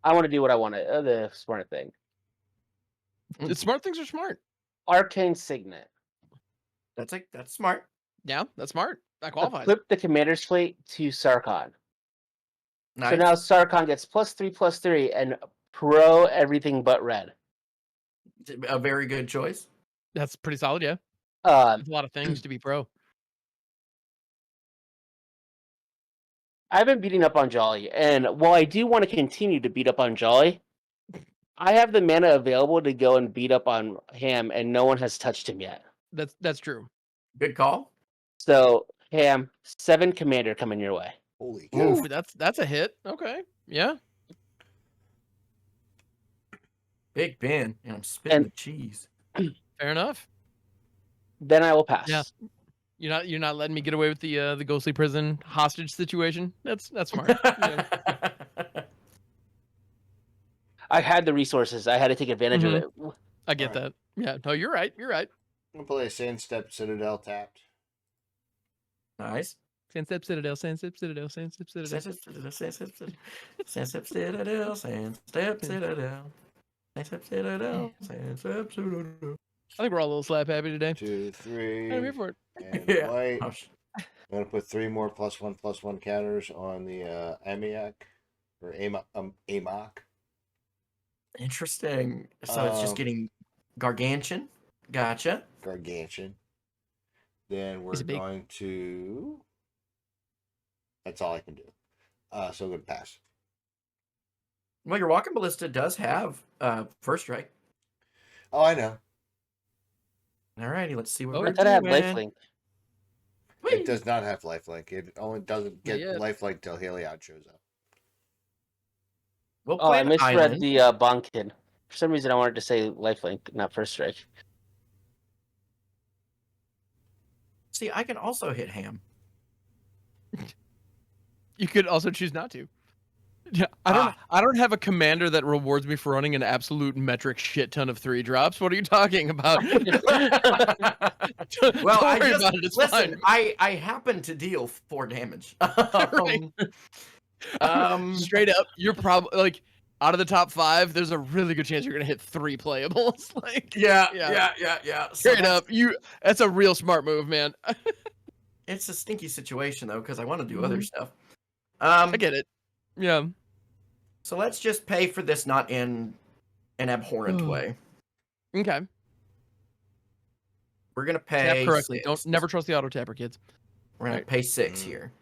I want to do what I want to. The smart thing. The smart things are smart. Arcane Signet. That's smart. Yeah, that's smart. That qualifies. Equip the Commander's Plate to Sarkhan. Nice. So now Sarkhan gets +3/+3 and pro everything but red. A very good choice. That's pretty solid, yeah. Um, There's a lot of things to be pro. I've been beating up on Jolly, and while I do want to continue to beat up on Jolly, I have the mana available to go and beat up on Ham, and no one has touched him yet. That's true. Good call. So, Ham, 7 Commander coming your way. Holy cow. Ooh, that's a hit. Okay. Yeah. Big Ben, and I'm spitting And- the cheese. Fair enough. Then I will pass. Yeah. You're not letting me get away with the ghostly prison hostage situation. That's smart. Yeah. I had the resources. I had to take advantage of it. I get Alright. that. Yeah. No, you're right. You're right. I'm gonna play a Sandstep Citadel tapped. Nice. Sandstep Citadel, Sandstep Citadel, Sandstep Citadel. Sandstep Citadel, Sandstep Citadel. Sandstep Citadel, Sandstep Citadel. I think we're all a little slap happy today. 2, 3, I'm here for it. and Yeah. white. Oh, I'm gonna put 3 more +1/+1 counters on the Amiak or Amok. interesting. So it's just Um, getting gargantuan. Gotcha. Gargantuan. Then we're Is it big? going to. That's all I can do. So I'm gonna pass. Well, your walking ballista does have first strike. Oh, I know. Alrighty, let's see what Oh, we're I thought I had doing. lifelink. It does not have lifelink. It only doesn't get yet. lifelink till Heliod shows up. We'll Oh, play I an misread island. the Bonkin. For some reason, I wanted to say lifelink, not first strike. See, I can also hit Ham. You could also choose not to. Yeah, I don't have a commander that rewards me for running an absolute metric shit ton of 3-drops. What are you talking about? Well, Don't I worry just about it. It's listen. fine. I happen to deal 4 damage. Right. Straight up, you're probably like out of the top 5. There's a really good chance you're gonna hit 3 playables. Like, Yeah. So straight up, that's a real smart move, man. it's a stinky situation though, because I want to do other Mhm. stuff. I get it. Yeah. So let's just pay for this not in an abhorrent way. Okay. We're gonna pay Tap correctly. 6. Don't never trust the auto tapper, kids. We're gonna Right. pay 6 Mm. here.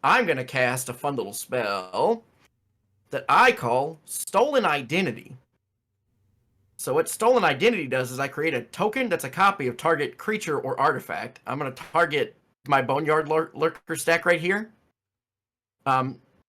I'm gonna cast a fun little spell that I call Stolen Identity. So what Stolen Identity does is I create a token that's a copy of target creature or artifact. I'm gonna target my Boneyard Lurker stack right here.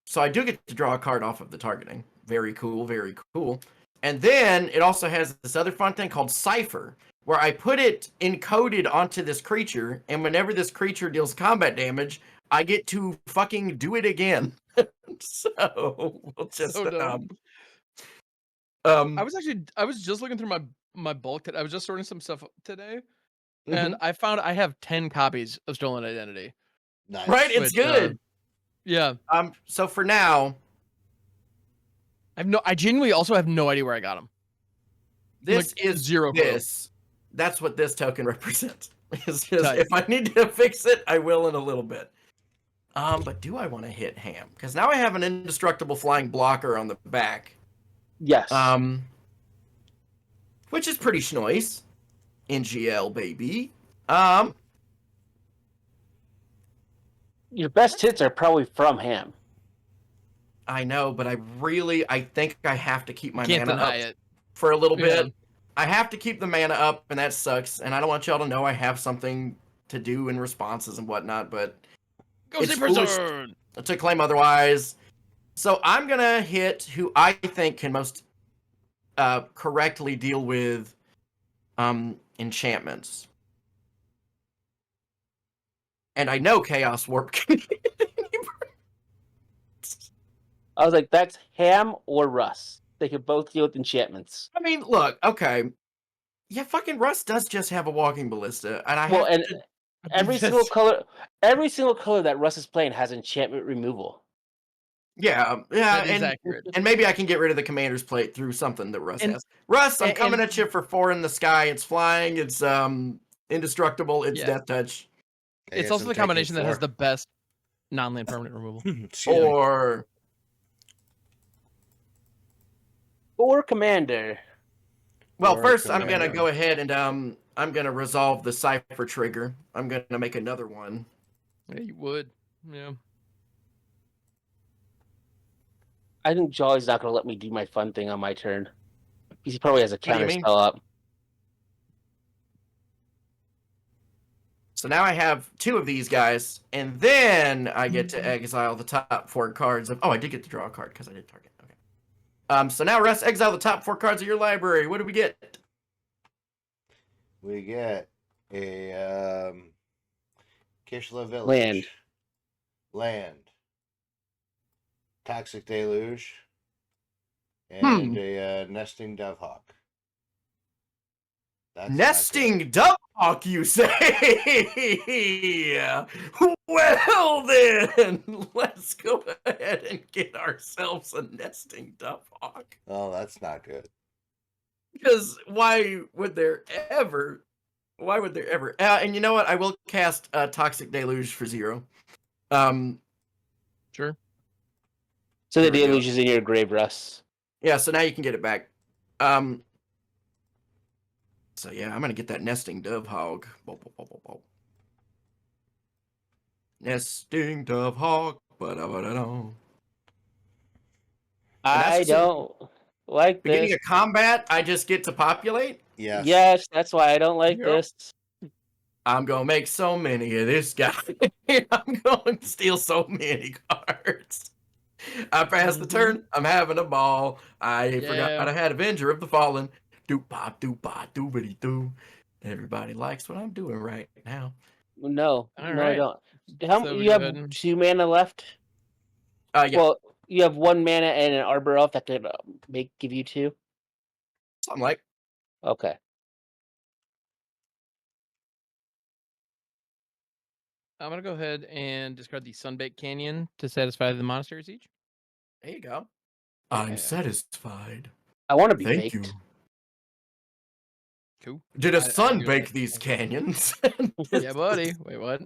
So I do get to draw a card off of the targeting. Very cool, very cool. And then it also has this other fun thing called Cipher, where I put it encoded onto this creature, and whenever this creature deals combat damage, I get to fucking do it again. So we'll just So dumb. I was just looking through my bulk. I was just sorting some stuff today, and I found I have 10 copies of Stolen Identity. Nice. right, it's which, good. Yeah. So for now, I genuinely also have no idea where I got them. this Like, is zero clue. this. That's what this token represents. It's just, Tight. if I need to fix it, I will in a little bit. But do I want to hit Ham? Because now I have an indestructible flying blocker on the back. Yes. Which is pretty schnoice. NGL, baby. Your best hits are probably from Ham. I know, but I think I have to keep my Can't mana up deny it. for a little Yeah. bit. I have to keep the mana up, and that sucks. And I don't want y'all to know I have something to do in responses and whatnot, but Ghostly It's foolish. Prison! to claim otherwise. So I'm gonna hit who I think can most correctly deal with enchantments. And I know Chaos Warp can I was like, that's Ham or Russ. They could both deal with enchantments. I mean, look, okay. Yeah, fucking Russ does just have a walking ballista, and I Well, have and to every single color that Russ is playing has enchantment removal. Yeah, That is accurate. and maybe I can get rid of the commander's plate through something that Russ And- has. Russ, I'm and- coming at you for 4 in the sky. It's flying. It's indestructible. It's Yeah. death touch. I It's guess also I'm the taking combination that has 4. the best non-land permanent removal. Excuse me. Or Commander. Well, Or first I'm gonna commander. go ahead and I'm gonna resolve the cipher trigger. I'm gonna make another one. Yeah, you would. Yeah. I think Jolly's not going to let me do my fun thing on my turn. He probably has a do you counter mean? spell up. So now I have 2 of these guys, and then I get to exile the top 4 cards of. Oh, I did get to draw a card because I did target. Okay. So now Russ, exile the top 4 cards of your library. What do we get? We get a Kishla Village. Land. Toxic Deluge. And a Nesting Dovehawk. That's not Nesting Dovehawk, you say? Well then, let's go ahead and get ourselves a Nesting Dovehawk. good. Oh, that's not good. Because why would there ever? And you know what? I will cast Toxic Deluge for 0. Sure. So the There we go. deluge is in your grave, Russ. Yeah, so now you can get it back. So yeah, I'm gonna get that Nesting Dovehawk. Nesting Dovehawk. I don't like Beginning this. of combat, I just get to populate. Yes. Yes, that's why I don't like Yep. this. I'm gonna make so many of this guy. I'm going to steal so many cards. I passed the turn. I'm having a ball. I forgot I had Avenger of the Fallen. Doop-ba, doop-ba, doobity-doo. Everybody likes what I'm doing right now. No, All I right. don't. So we You go have ahead and- 2 mana left? Yeah, Well, you have 1 mana and an Arbor Elf that could give you 2? something like. Okay. I'm gonna go ahead and discard the Sunbaked Canyon to satisfy the monastery siege. There you go. Yeah. I'm satisfied. I want to be Thank baked. you. Cool. Did a I sun agree with bake that. these canyons? Yeah, buddy. Wait, what?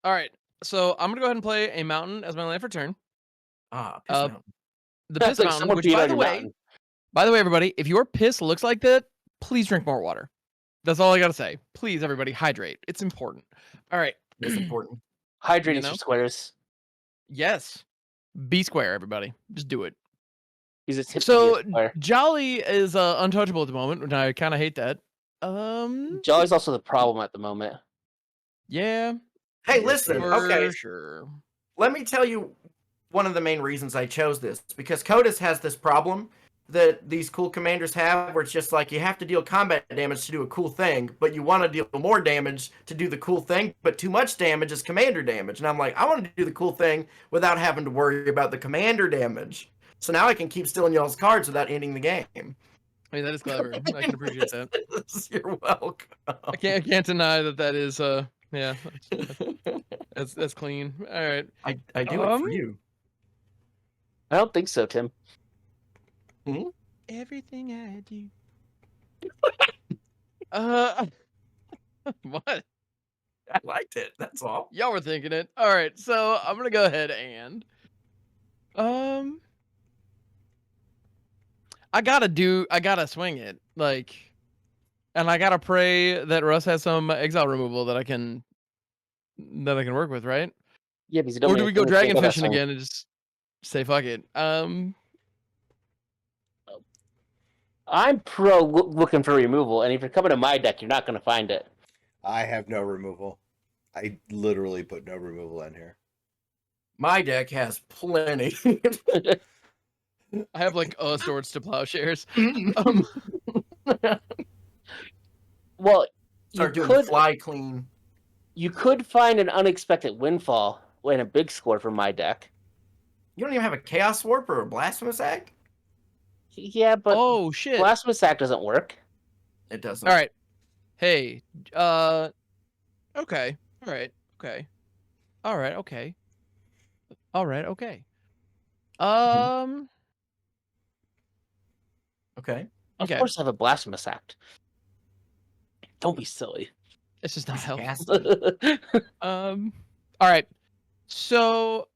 All right. So I'm gonna go ahead and play a mountain as my land for turn. Piss Uh, mountain. The That's Piss like Mountain, someone which peed by on the your way, mountain. everybody, if your piss looks like that, please drink more water. That's all I gotta say. Please, everybody, hydrate. It's important. All right. It's important. Hydrate You is know? for squares. Yes. Be square, everybody. Just do it. He's a tip So square. Jolly is untouchable at the moment, and I kind of hate that. Jolly's also the problem at the moment. Yeah, Hey, Yes, listen. sir. for Okay, sure. let me tell you one of the main reasons I chose this. Because Kotis has this problem that these cool commanders have, where it's just like you have to deal combat damage to do a cool thing, but you want to deal more damage to do the cool thing, but too much damage is commander damage. And I'm like, I want to do the cool thing without having to worry about the commander damage. So now I can keep stealing y'all's cards without ending the game. I mean, that is clever. I can appreciate that. You're welcome. I can't deny that is yeah, that's clean. All right. I do it for you. I don't think so, Tim. Everything I do. What? I liked it. That's all. Y'all were thinking it. All right, so I'm gonna go ahead and I gotta swing it, like, and I gotta pray that Russ has some exile removal that I can work with, right? Yeah, because Or do we go dragon fishing again and just say fuck it? I'm pro looking for removal, and if you're coming to my deck, you're not going to find it. I have no removal. I literally put no removal in here. My deck has plenty. I have like swords to plowshares. Well, Start doing the fly clean. you could find an unexpected windfall in a big score from my deck. You don't even have a Chaos Warp or a Blasphemous Act? Yeah, but Oh shit! Blasphemous Act doesn't work. It doesn't. All right, hey, Okay. All right. Okay. All right. Okay. All right. Okay. Um. Okay. Of Okay. course, I have a blasphemous act. Don't be silly. It's just You not should helpful. cast it. All right. So.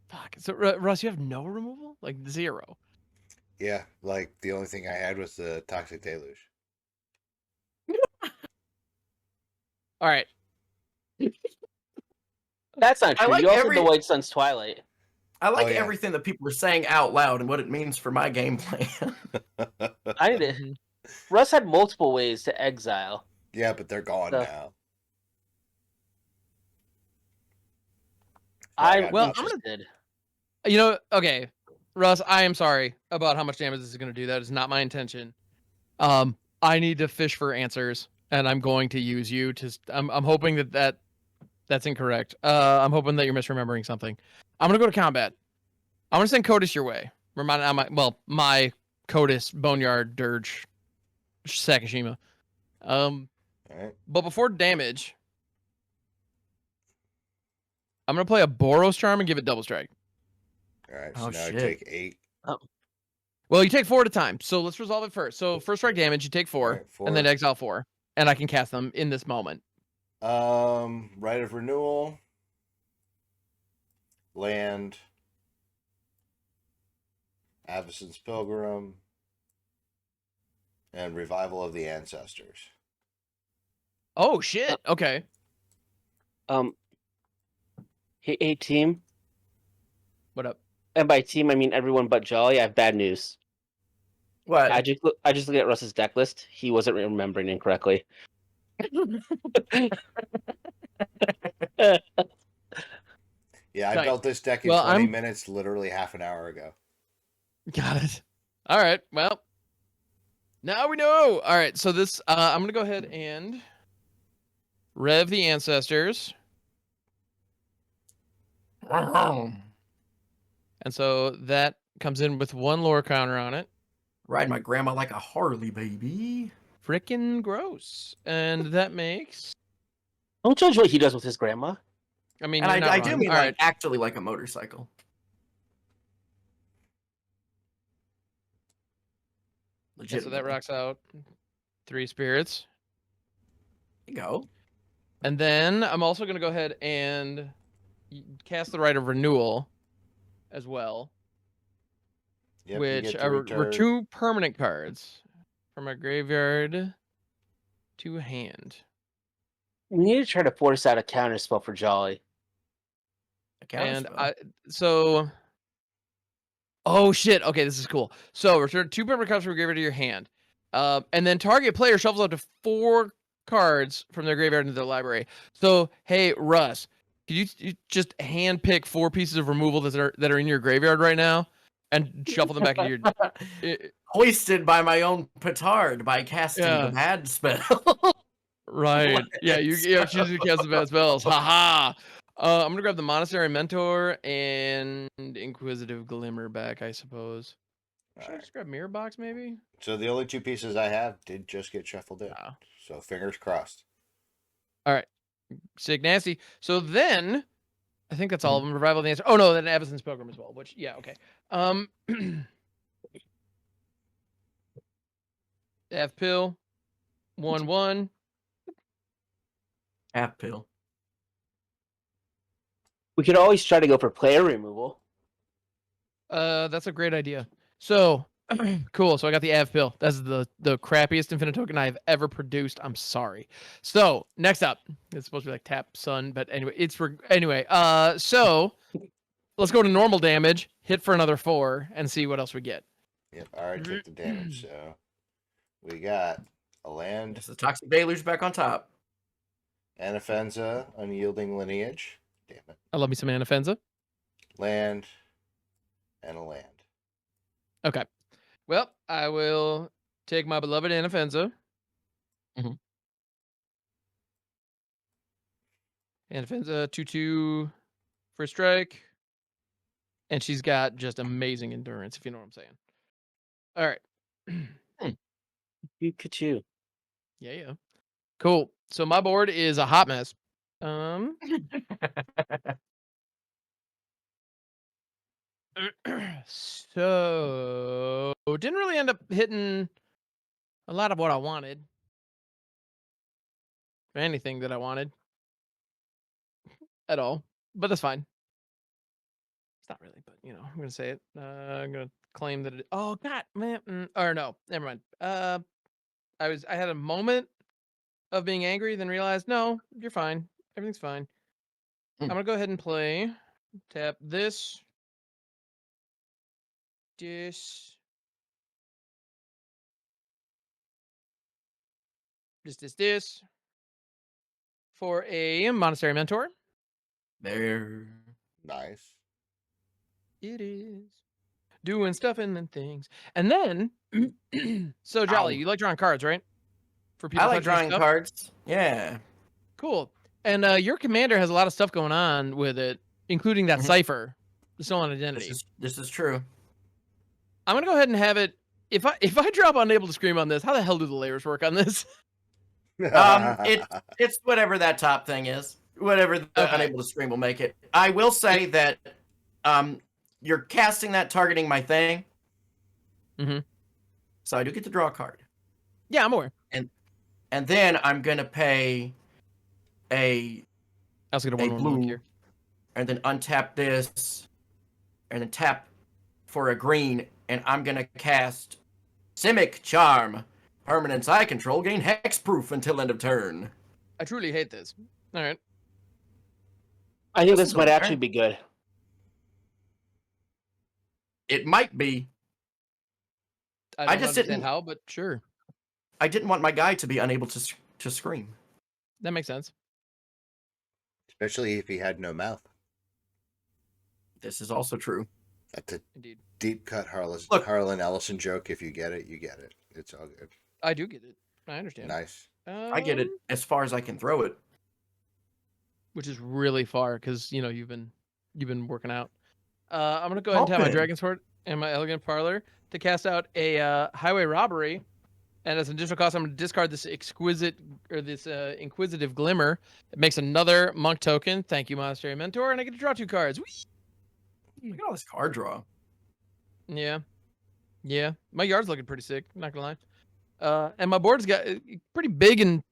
Fuck. So Russ, you have no removal? Like 0. Yeah, like the only thing I had was the Toxic Deluge. All right. That's not I true. like You also every- have the White Sun's Twilight. I like Oh, yeah. everything that people are saying out loud and what it means for my game plan. I need to. Mhm. Russ had multiple ways to exile. Yeah, but they're gone So- now. I'm got Well, nothing. interested. You know, okay, Russ, I am sorry about how much damage this is going to do. That is not my intention. I need to fish for answers, and I'm going to use you to. I'm hoping that's incorrect. I'm hoping that you're misremembering something. I'm gonna go to combat. I'm gonna send Kotis your way. My Kotis Boneyard Dirge Sakashima. All right. But before damage, I'm gonna play a Boros Charm and give it double strike. All right. So Oh, now shit. I take 8. Well, you take 4 at a time, so let's resolve it first. So first strike damage, you take 4, Alright, 4. and then exile 4, and I can cast them in this moment. Right of Renewal. Land. Avacyn's Pilgrim. And Revival of the Ancestors. Oh shit! Okay. Hey, team. What up? And by team, I mean everyone but Jolly. I have bad news. What? I just looked at Russ's deck list. He wasn't remembering incorrectly. Yeah, I Nice. built this deck in Well, 20 I'm- minutes, literally half an hour ago. Got it. All right. Well, now we know. All right. So this, I'm gonna go ahead and rev the ancestors, and so that comes in with 1 lore counter on it. Ride my grandma like a Harley, baby. Frickin' gross. And that makes. Don't judge what he does with his grandma. I mean, And you're not I do wrong. mean All like right. actually like a motorcycle. Yeah, so that rocks out 3 spirits. There you go. And then I'm also going to go ahead and cast the Rite of Renewal as well, Yep, you which get to are return. 2 permanent cards from a graveyard to hand. We need to try to force out a counter spell for Jolly. And oh shit, okay, this is cool. So return 2 permanent cards from a graveyard to your hand. And then target player shuffles up to 4 cards from their graveyard into their library. So, hey, Russ, could you just hand pick 4 pieces of removal that are in your graveyard right now and shuffle them back into your Hoisted by my own petard by casting Yeah. the bad spell. Right. Yeah, you choose to cast the bad spells. Haha. I'm gonna grab the Monastery Mentor and Inquisitive Glimmer back, I suppose. Should I Alright. just grab Mirror Box maybe? So the only 2 pieces I have did just get shuffled in. Ah. So fingers crossed. Sick nasty. So then I think that's all of them. Revival of the Answer. Oh no, then Avacyn's Pilgrim as well, which yeah, okay. F pill. 1/1. Half pill. We could always try to go for player removal. That's a great idea. So cool. So I got the Av pill. That's the crappiest infinite token I've ever produced. I'm sorry. So next up, it's supposed to be like tap sun, but anyway, so let's go to normal damage, hit for another 4, and see what else we get. Yep, I already took the damage. So we got a land, It's the Toxic Deluge back on top. Anafenza, Unyielding Lineage. Damn it. I love me some Anafenza. Land, and a land. Okay. Well, I will take my beloved Anafenza. Mhm. Anafenza 2/2 for strike. And she's got just amazing endurance, if you know what I'm saying. All right. Pikachu. Yeah. Cool. So my board is a hot mess. So didn't really end up hitting a lot of what I wanted. Or anything that I wanted. At all. But that's fine. It's not really, but you know, I'm gonna say it. I'm gonna claim that it. Oh God, man. Or no, never mind. I had a moment of being angry, then realized, no, you're fine. Everything's fine. I'm gonna go ahead and play. Tap this. This. This. For a Monastery Mentor. There. Nice. It is. Doing stuff and then things. And then, so Jolly, Ow. you like drawing cards, right? For people I like collecting your drawing stuff? cards. Yeah. Cool. And your commander has a lot of stuff going on with it, including that Mhm. cipher, the stolen identity. This is true. I'm gonna go ahead and have it. If I drop unable to scream on this, how the hell do the layers work on this? It's whatever that top thing is. Whatever the Okay. unable to scream will make it. I will say that you're casting that targeting my thing. Mhm. So I do get to draw a card. Yeah, I'm aware. And then I'm gonna pay I was gonna a one blue here. and then untap this and then tap for a green, and I'm gonna cast Simic Charm. Permanents I control gain hexproof until end of turn. I truly hate this. All right. I think This this is might okay. actually be good. It might be. I I don't just understand didn't- how, but sure. I didn't want my guy to be unable to scream. That makes sense. Especially if he had no mouth. This is also true. That's a Indeed. deep cut Look. Harlan Ellison joke. If you get it, you get it. It's all good. I do get it. I understand. Nice. I get it as far as I can throw it. Which is really far because you know you've been working out. I'm gonna go ahead and tap my Open. Dragon Sword and my Elegant Parlor to cast out a Highway Robbery, and as an additional cost, I'm gonna discard this Inquisitive Glimmer. It makes another Monk token. Thank you, Monastery Mentor, and I get to draw 2 cards. Whee! Look at all this card draw. Yeah, my yard's looking pretty sick. Not gonna lie. And my board's got pretty big and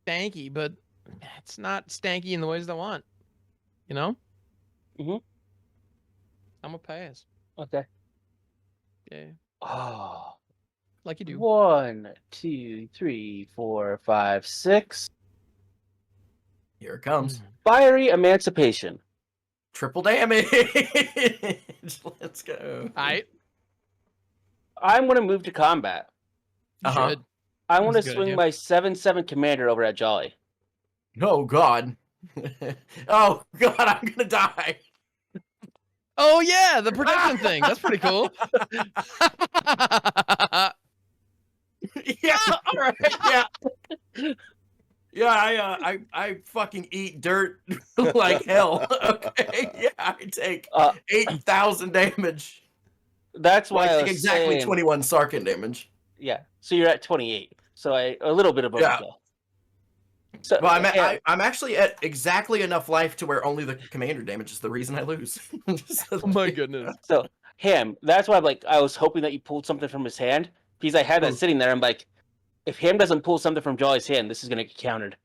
stanky, but it's not stanky in the ways I want. You know? Mhm. I'm a pass. Okay. Yeah, Oh. like you do. 1, 2, 3, 4, 5, 6. Here it comes. Fiery Emancipation. Triple damage. Let's go. Alright. I'm going to move to combat. You Uh-huh. should. I want to That's a good swing idea. my 7/7 commander over at Jolly. Oh God. Oh God, I'm gonna die. Oh yeah, the prediction thing. That's pretty cool. Yeah. All right. Yeah. Yeah. I fucking eat dirt like hell. Okay. Yeah. I take 8,000 damage. That's why Well, I I take was exactly saying, 21 Sarkhan damage. Yeah, so you're at 28. So a little bit above Yeah. the kill. So Well, yeah, I'm actually at exactly enough life to where only the commander damage is the reason I lose. Oh my goodness. so Ham, that's why I was hoping that you pulled something from his hand because I had that sitting there. I'm like, if Ham doesn't pull something from Jolly's hand, this is gonna get countered.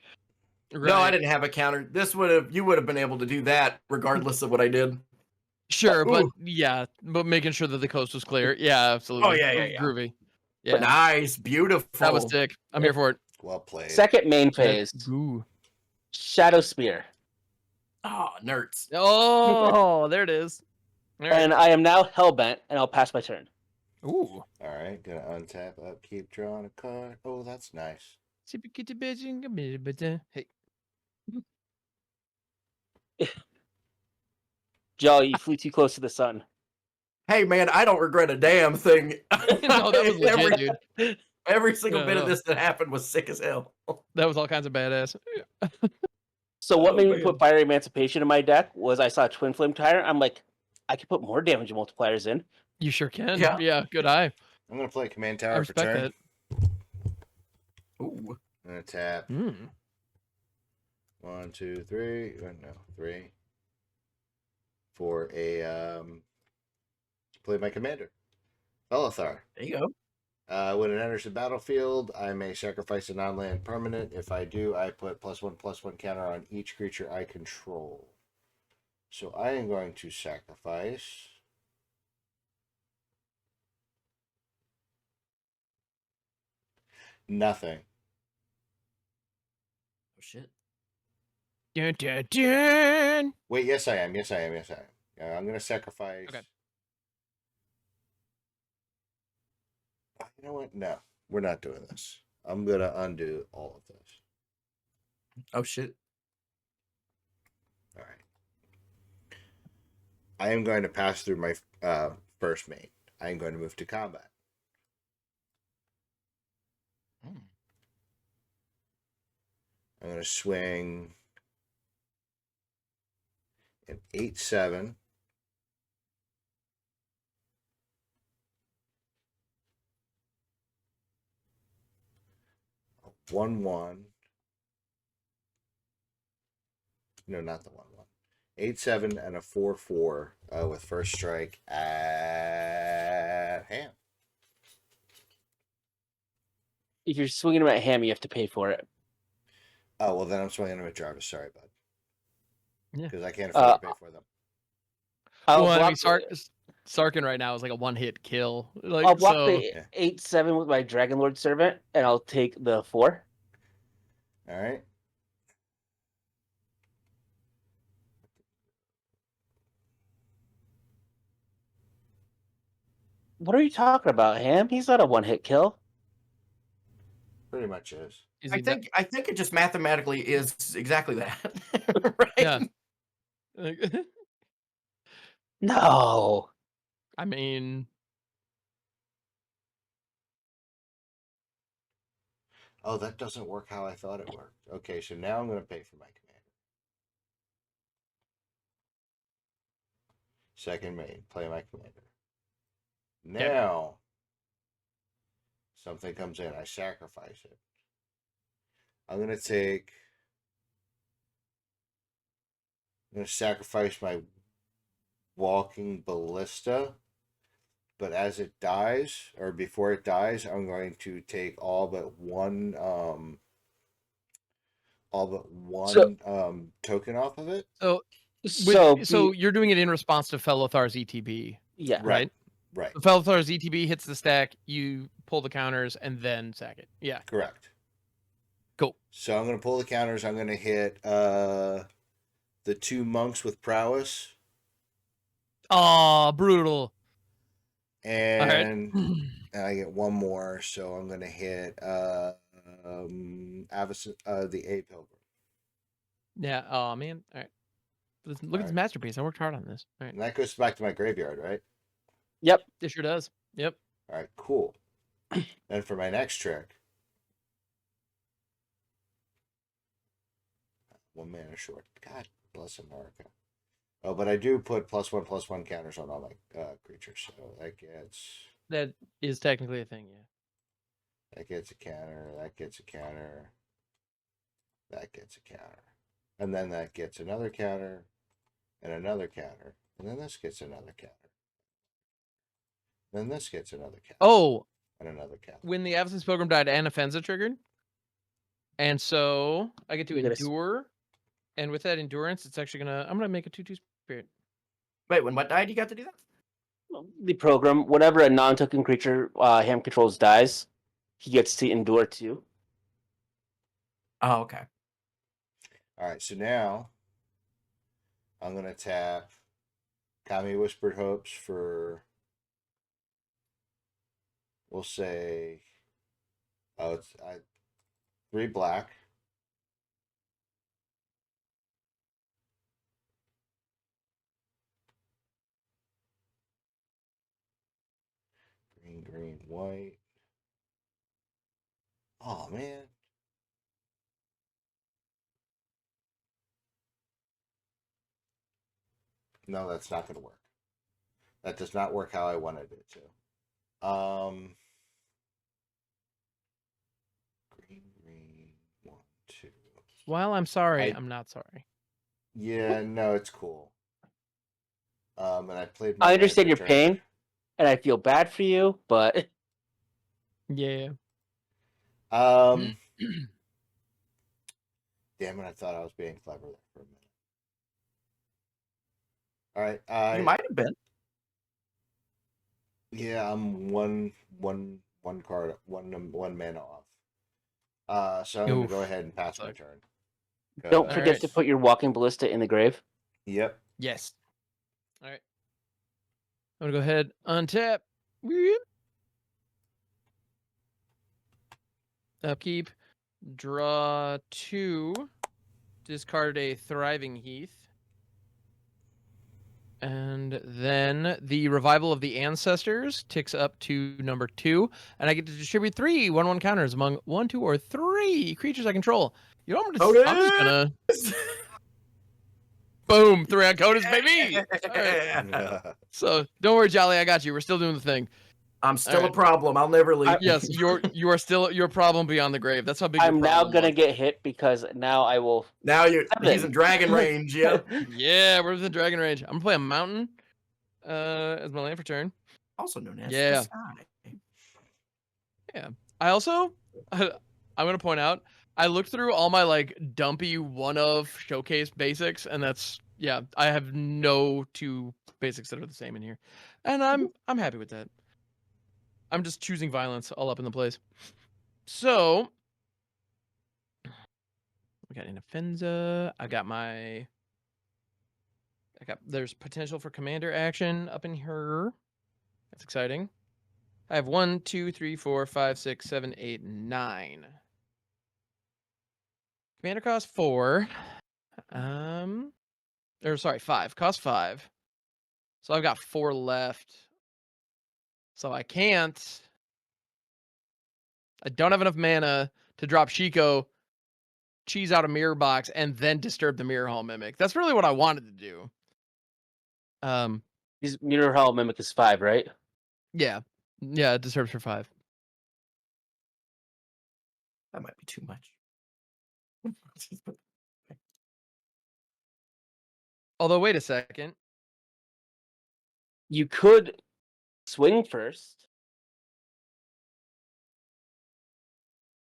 No, I Right. didn't have a counter. You would have been able to do that regardless of what I did. Sure, but Ooh. yeah, but making sure that the coast was clear. Yeah, absolutely. yeah. Groovy. Yeah, But nice, beautiful. that was sick. I'm here for it. Well played. Second main phase, Ooh. Shadow Spear, Oh, nerds. Oh, there it is. All right. and I am now hellbent, and I'll pass my turn. Ooh. All right, gonna untap up, keep drawing a card. Oh, that's nice. Hey. Jolly, you flew too close to the sun. Hey, man, I don't regret a damn thing. No, that was legit, dude. Every single Yeah, bit of no. this that happened was sick as hell. That was all kinds of badass. So what Oh, made me man. put Fiery Emancipation in my deck was I saw Twin Flame Tyrant. I'm like, I could put more damage multipliers in. You sure can. Yeah. Good eye. I'm gonna play Command I Tower for respect turn. that. Ooh. I'm gonna tap. Hmm. 1, 2, 3. No, 3. For a play my commander, Felothar. There you go. When it enters the battlefield, I may sacrifice a non-land permanent. If I do, I put +1/+1 counter on each creature I control. So I am going to sacrifice nothing. Oh shit. Dun, dun, dun. Wait, yes I am. Yes I am. Yes I am. I'm going to sacrifice. Okay. You know what? No, we're not doing this. I'm going to undo all of this. Oh shit. All right. I am going to pass through my first main. I am going to move to combat. I'm going to swing an 8/7. A 1/1. No, not the 1/1. 8/7 and a 4/4 with first strike at Ham. If you're swinging them at Ham, you have to pay for it. Oh, well, then I'm swinging them at Jarvis. Sorry, bud. Yeah. Because I can't afford to pay for them. I'll Well, I mean, block Sarkhan right now is like a one-hit kill. Like, I'll block so, the 8/7 with my Dragon Lord Servant, and I'll take the 4. All right. What are you talking about, Ham? He's not a one-hit kill. Pretty much is. is I he think it just mathematically is exactly that. Right? Yeah. No. I mean, Oh, that doesn't work how I thought it worked. Okay, so now I'm going to pay for my commander. Second main, play my commander. Now, something comes in. I sacrifice it. I'm going to take... I'm going to sacrifice my Walking Ballista. But as it dies, or before it dies, I'm going to take all but one token off of it. so you're doing it in response to Felothar's ETB, Yeah. right? Right. So Felothar's ETB hits the stack, you pull the counters, and then sack it. Yeah. Correct. Cool. So I'm going to pull the counters. I'm going to hit the 2 monks with prowess. Oh, brutal. And I get one more, so I'm going to hit the A Pilgrim. Yeah. Oh man. All right. Look at this masterpiece. I worked hard on this. All right. And that goes back to my graveyard, right? Yep. It sure does. Yep. All right, cool. Then for my next trick, 1 mana short. God bless America. Oh, but I do put +1/+1 counters on all my creatures, so That is technically a thing. Yeah. that gets a counter, that gets a counter, that gets a counter, and then that gets another counter, and another counter, and then this gets another counter. Then this gets another counter. Oh, and another counter. When the Absence Pilgrim died, Anafenza triggered. And so I get to endure. And with that endurance, it's actually I'm gonna make a 2/2 spirit. Wait, when what died, you got to do that? The program, whenever a non-token creature Ham controls dies, he gets to endure 2. Oh, okay. All right, so now I'm gonna tap Kami Whispered Hopes for, we'll say, it's 3 black. Green, white. Oh, man. No, that's not going to work. That does not work how I wanted it to. Green. While I'm sorry, I- I'm not sorry. Yeah, no, it's cool. And I played my I land understand your return. pain, and I feel bad for you, but Yeah. Damn it, I thought I was being clever there for a minute. All right, You might have been. yeah, I'm one card, one mana off. So I'm gonna Oof. go ahead and pass my Suck. turn. don't 'Cause- forget to put your walking ballista in the grave. Yep. Yes. All right. I'm gonna go ahead, untap. Whoop. Upkeep. Draw 2. Discard a Thriving Heath. And then the Revival of the Ancestors ticks up to number 2. And I get to distribute 3 1/1 counters among 1, 2, or 3 creatures I control. You know, I'm just gonna. Boom! 3 on Kotis, baby! All right. So don't worry, Jolly, I got you. We're still doing the thing. I'm still right. a problem. I'll never leave. Yes, you are still your problem beyond the grave. That's how big I'm your now problem gonna was. get hit because now I will. Now he's Seven. in dragon range. Yep. Yeah, we're within dragon range. I'm gonna play a mountain as my land for turn. Also known as Yeah. the sky. I also I'm gonna point out I looked through all my like dumpy one of showcase basics, and that's I have no 2 basics that are the same in here, and I'm happy with that. I'm just choosing violence all up in the place. So we got Inafenza. There's potential for commander action up in here. That's exciting. I have 1, 2, 3, 4, 5, 6, 7, 8, 9. Commander cost 4. Or sorry, 5. Cost 5. So I've got 4 left. So I don't have enough mana to drop Shiko, cheese out a mirror box, and then disturb the Mirror Hall Mimic. That's really what I wanted to do. His Mirror Hall Mimic is 5, right? Yeah. Yeah, it disturbs for 5. That might be too much. Although, wait a second. You could swing first.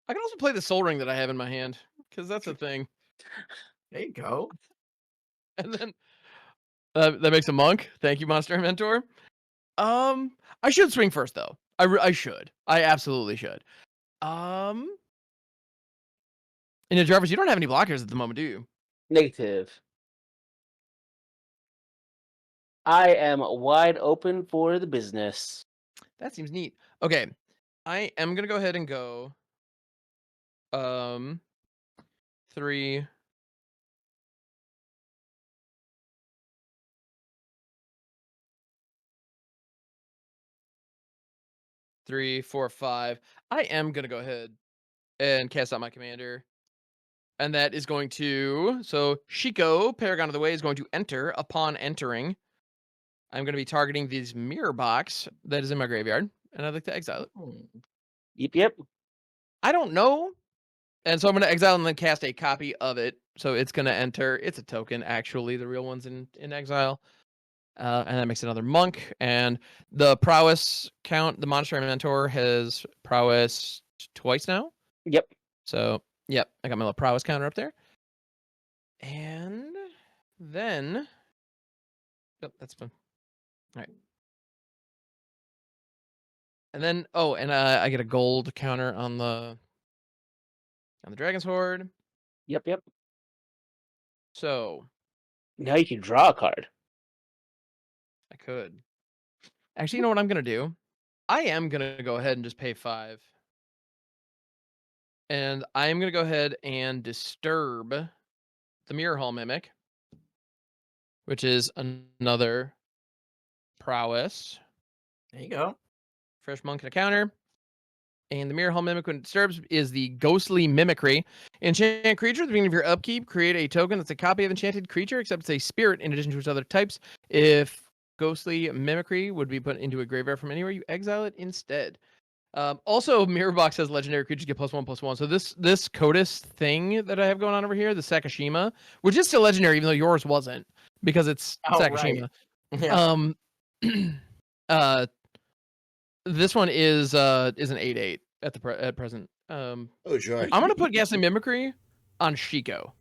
I can also play the Soul Ring that I have in my hand, because that's a thing. There you go. And then that makes a monk. Thank you, Monster Mentor. I should swing first though. I should. I absolutely should. And Jarvis, you don't have any blockers at the moment, do you? Negative. I am wide open for the business. That seems neat. Okay, I am gonna go ahead and go. 3. 3, 4, 5. I am gonna go ahead and cast out my commander. And that is going to Shiko, Paragon of the Way, is going to enter. Upon entering, I'm going to be targeting this mirror box that is in my graveyard, and I'd like to exile it. Yep. I don't know. And so I'm going to exile and then cast a copy of it. So it's going to enter. It's a token, actually. The real one's in exile. And that makes another monk. And the prowess count, the Monastery Mentor has prowess twice now. Yep. So, yep, I got my little prowess counter up there. And then... Yep, that's fine. All right. And then, I get a gold counter on the Dragon's Horde. Yep. So Now you can draw a card. I could. Actually, you know what I'm gonna do? I am gonna go ahead and just pay 5. And I am gonna go ahead and disturb the Mirror Hall Mimic, which is another prowess. There you go. Fresh monk and a counter. And the Mirror Hall Mimic, when it disturbs, is the Ghostly Mimicry. Enchant creature at the beginning of your upkeep. Create a token that's a copy of enchanted creature, except it's a spirit in addition to its other types. If Ghostly Mimicry would be put into a graveyard from anywhere, you exile it instead. Also, Mirror Box has legendary creatures get +1/+1. So this Kotis thing that I have going on over here, the Sakashima, which is still legendary, even though yours wasn't, because it's Oh, Sakashima. right. Yeah. This one is an 8/8 at present. Oh, joy. I'm gonna put Ghastly Mimicry on Shiko.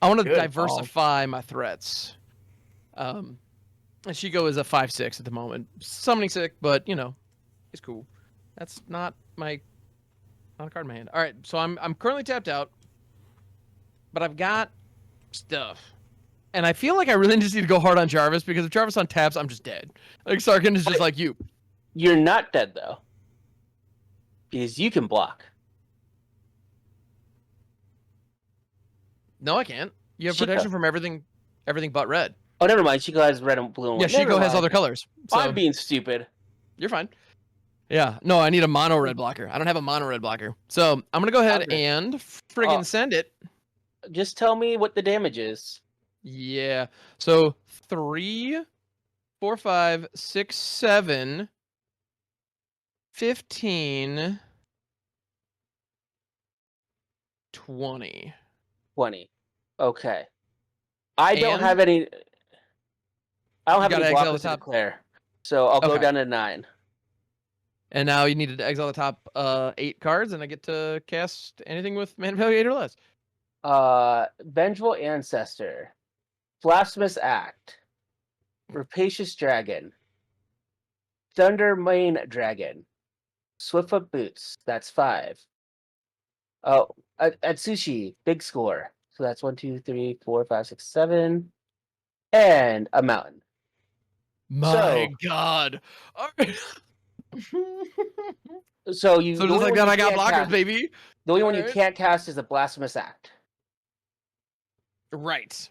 I want to Good call. diversify my threats. Shiko is a 5/6 at the moment. Summoning sick, but you know, it's cool. That's not a card in my hand. All right, so I'm currently tapped out, but I've got stuff, and I feel like I really just need to go hard on Jarvis, because if Jarvis untaps, I'm just dead. Like Sarkhan is just like you. You're not dead though, because you can block. No, I can't. You have Shiko. protection from everything but red. Oh, never mind. Shiko has red and blue. And Yeah, white. Never Shiko has mind. other colors. So I'm being stupid. you're fine. Yeah, no, I need a mono red blocker. I don't have a mono red blocker. So I'm gonna go ahead Okay. and friggin' send it. Just tell me what the damage is. Yeah. So 3, 4, 5, 6, 7, 15, 20. 20. Okay. I don't And? have any. I don't You have gotta any exile the blockers to top. declare, so I'll go Okay. down to 9. And now you need to exile the top 8 cards, and I get to cast anything with mana value 8 or less. Vengeful Ancestor, Blasphemous Act, Rapacious Dragon, Thunder Mane Dragon, Swiftfoot Boots. That's 5. Oh, Atsushi, big score. So that's 1, 2, 3, 4, 5, 6, 7, and a mountain. My God. All right. So you. So the just only like one that, you I got can't blockers, cast- baby. The only one you Alright. can't cast is a Blasphemous Act. Right.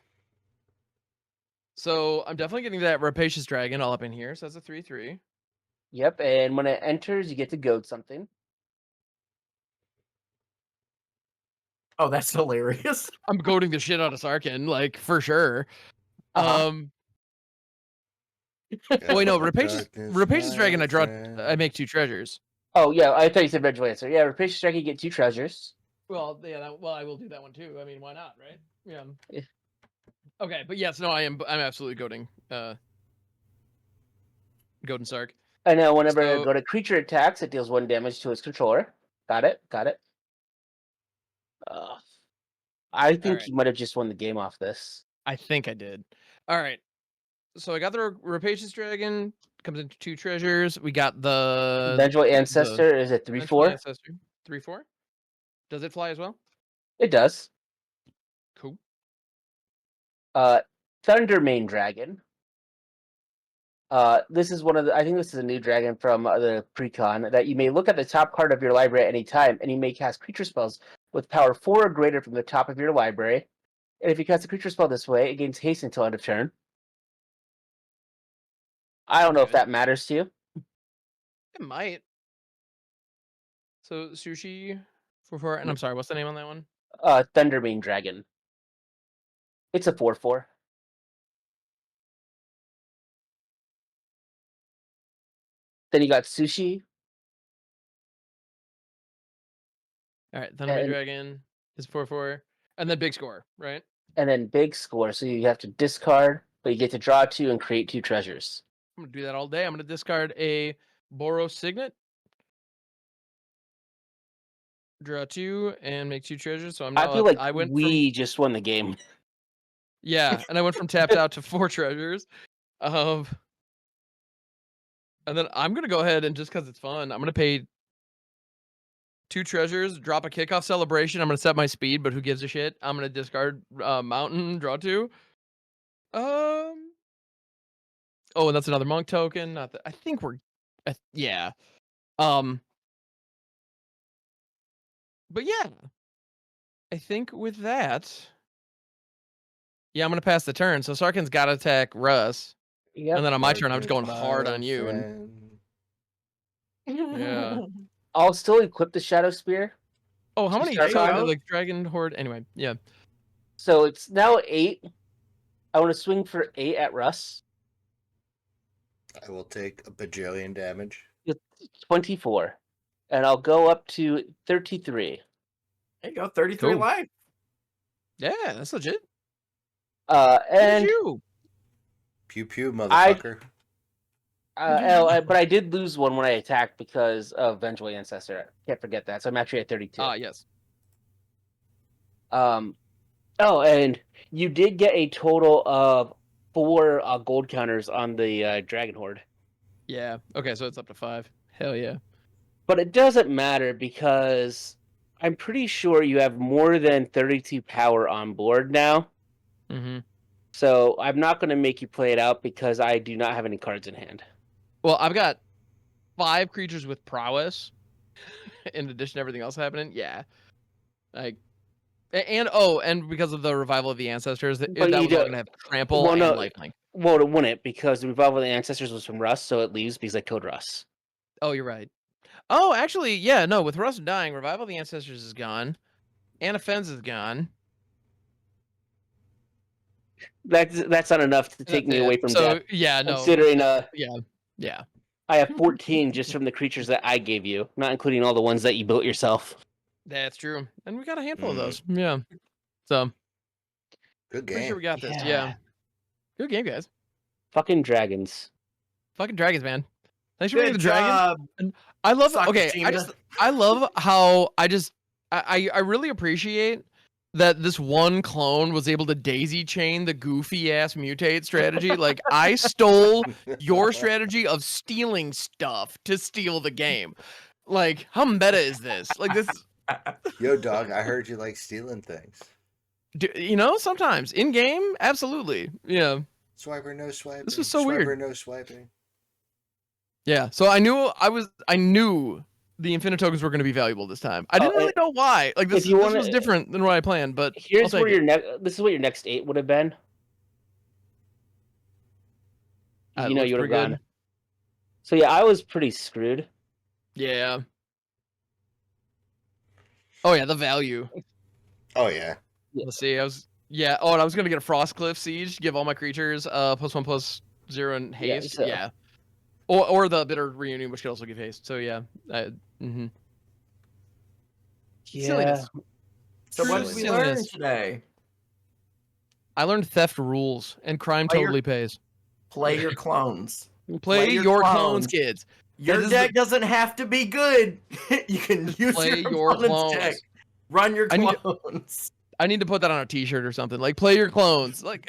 So I'm definitely getting that Rapacious Dragon all up in here. So that's a 3/3. Yep, and when it enters, you get to goad something. Oh, that's hilarious. I'm goading the shit out of Sarkhan, like for sure. Uh-huh. Oh wait, no, Darkness, Rapacious Dragon. my I friend. make 2 treasures. Oh yeah, I thought you said Vengeful Answer. Yeah, Rapacious Dragon, you get 2 treasures. Well, yeah. Well, I will do that one too. I mean, why not, right? Yeah. Yeah. Okay, but yes, no, I'm absolutely goading. Goading Sark. And now whenever So- I go to creature attacks, it deals 1 damage to its controller. Got it. I think Alright. you might have just won the game off this. I think I did. All right. So I got the Rapacious Dragon. Comes into 2 treasures. We got the Vengeful Ancestor is a Vengeful 3/4. Ancestor. 3/4. Does it fly as well? It does. Cool. Thunder Mane Dragon. This is one of the. I think this is a new dragon from the precon that you may look at the top card of your library at any time, and you may cast creature spells with power 4 or greater from the top of your library. And if you cast a creature spell this way, it gains haste until end of turn. I don't know if Good. that matters to you. It might. So Sushi 4/4. And I'm sorry, what's the name on that one? Thunder Mane Dragon. It's a 4/4. Then you got Sushi. All right, Thundermane And- Dragon is 4/4, and then big score, right? And then big score, so you have to discard, but you get to draw 2 and create 2 treasures. I'm gonna do that all day. I'm gonna discard a Boros Signet, draw 2, and make 2 treasures. So I'm now I feel like I went we just won the game. from yeah, and I went from tapped out to 4 treasures. And then I'm gonna go ahead and just because it's fun, I'm gonna pay 2 treasures, drop a kickoff celebration. I'm gonna set my speed, but who gives a shit? I'm gonna discard mountain, draw 2. Oh, and that's another monk token. Not that I think we're yeah. But yeah. I think with that, yeah, I'm gonna pass the turn. So Sarkhan's gotta attack Russ. Yep. And then on my turn, I'm just going Darkness, hard my on you. And friend. Yeah. I'll still equip the Shadow Spear. oh, how To many Sarkhan? like Dragon Horde? Anyway, yeah. So it's now 8. I want to swing for 8 at Russ. I will take a bajillion damage. 24, and I'll go up to 33. There you go, 33 Cool. life. Yeah, that's legit. And you. Pew pew, motherfucker. but I did lose one when I attacked because of Vengeful Ancestor. Can't forget that. So I'm actually at 32. Yes. Oh, and you did get a total of 4 gold counters on the Dragon Horde. Yeah. Okay, so it's up to 5. Hell yeah. But it doesn't matter because I'm pretty sure you have more than 32 power on board now. Mm-hmm. So I'm not going to make you play it out because I do not have any cards in hand. Well, I've got 5 creatures with prowess, in addition to everything else happening. Yeah. Like, and because of the revival of the ancestors, that But was you all don't- gonna have trample Well, and no. lifelink. Well, it wouldn't because the Revival of the Ancestors was from Russ, so it leaves because I killed Russ. Oh, you're right. Oh, actually, yeah, no. With Russ dying, revival of the ancestors is gone. Anna Fens is gone. That's not enough to take That's me it. away from So death. yeah, no. Considering Yeah. I have 14 just from the creatures that I gave you, not including all the ones that you built yourself. That's true. And we got a handful of those. Yeah. So Good pretty game. sure we got this. Yeah. Good game, guys. Fucking dragons. Fucking dragons, man. Thanks for bringing Good the dragon. job. I love. Soccer Okay, team. I love how I really appreciate that this one clone was able to daisy chain the goofy ass mutate strategy. Like I stole your strategy of stealing stuff to steal the game. Like how meta is this? Like this, Yo, dog, I heard you like stealing things. sometimes in game, absolutely. Yeah. Swiper, no swiping. This was so Swiper, weird. no swiping. Yeah. So I knew the infinite tokens were going to be valuable this time. I didn't really know why. Like this was different than what I planned, but here's where this is what your next 8 would have been. You know you would have gone. So yeah, I was pretty screwed. Yeah. Oh yeah, the value. Oh yeah. Let's see. I was gonna get a Frostcliff Siege, give all my creatures +1/+0 and haste. Yeah. Or the Bitter Reunion, which could also give haste. So yeah. Yeah. Silliness. So what did we learn today? I learned theft rules and crime totally pays. Play your clones. Play your clones, kids. Your deck doesn't have to be good. You can use your clones deck. Run your clones. I need to put that on a t-shirt or something. Like play your clones. Like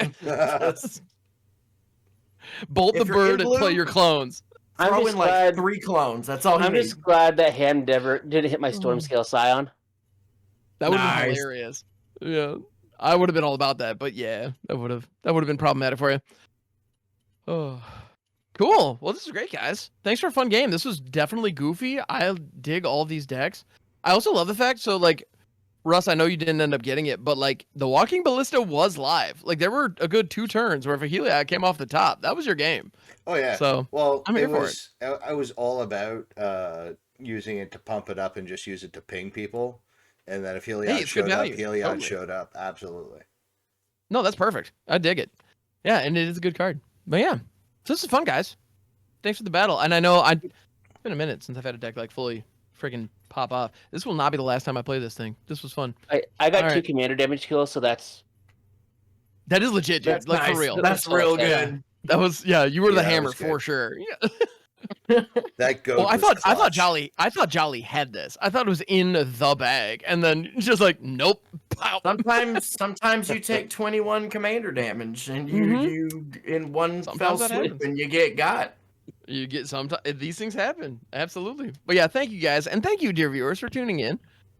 bolt the bird and play your clones. Throw in like 3 clones. That's all I'm just glad that Hand didn't hit my Storm Scale Scion. That would have been hilarious. Yeah. I would have been all about that, but yeah, that would have been problematic for you. Oh. Cool. Well, this is great, guys. Thanks for a fun game. This was definitely goofy. I dig all these decks. I also love the fact, so like, Russ, I know you didn't end up getting it, but like the Walking Ballista was live. Like there were a good 2 turns where if a Heliod came off the top, that was your game. Oh yeah. So well, I'm here for it. I was all about using it to pump it up and just use it to ping people, and then if Heliod showed up, absolutely. No, that's perfect. I dig it. Yeah, and it is a good card. But yeah, so this is fun, guys. Thanks for the battle. And I know it's been a minute since I've had a deck like fully freaking pop off. This will not be the last time I play this thing. This was fun. I got 2 commander damage kills, so that is legit, dude. That's like nice. for real. That's real good. That was you were the hammer for sure. Yeah. That goes. Well, I thought Jolly had this. I thought it was in the bag, and then just like nope. Pow. Sometimes you take 21 commander damage, and you in one fell swoop, and you get got. You get these things happen. Absolutely. But yeah, thank you guys, and thank you, dear viewers, for tuning in.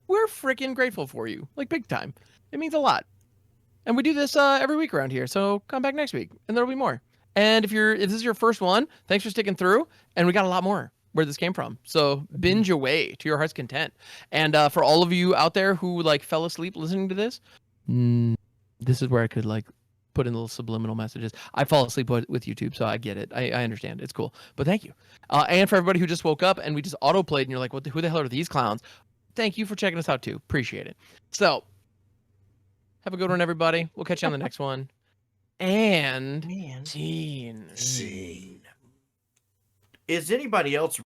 We're freaking grateful for you, like big time. It means a lot. And we do this every week around here, so come back next week, and there'll be more. And if this is your first one, thanks for sticking through. And we got a lot more where this came from. So binge away to your heart's content. And for all of you out there who like fell asleep listening to this, this is where I could like put in little subliminal messages. I fall asleep with YouTube, so I get it. I understand. It's cool. But thank you. And for everybody who just woke up and we just auto-played and you're like, who the hell are these clowns? Thank you for checking us out too. Appreciate it. So have a good one, everybody. We'll catch you on the next one. And scene. Is anybody else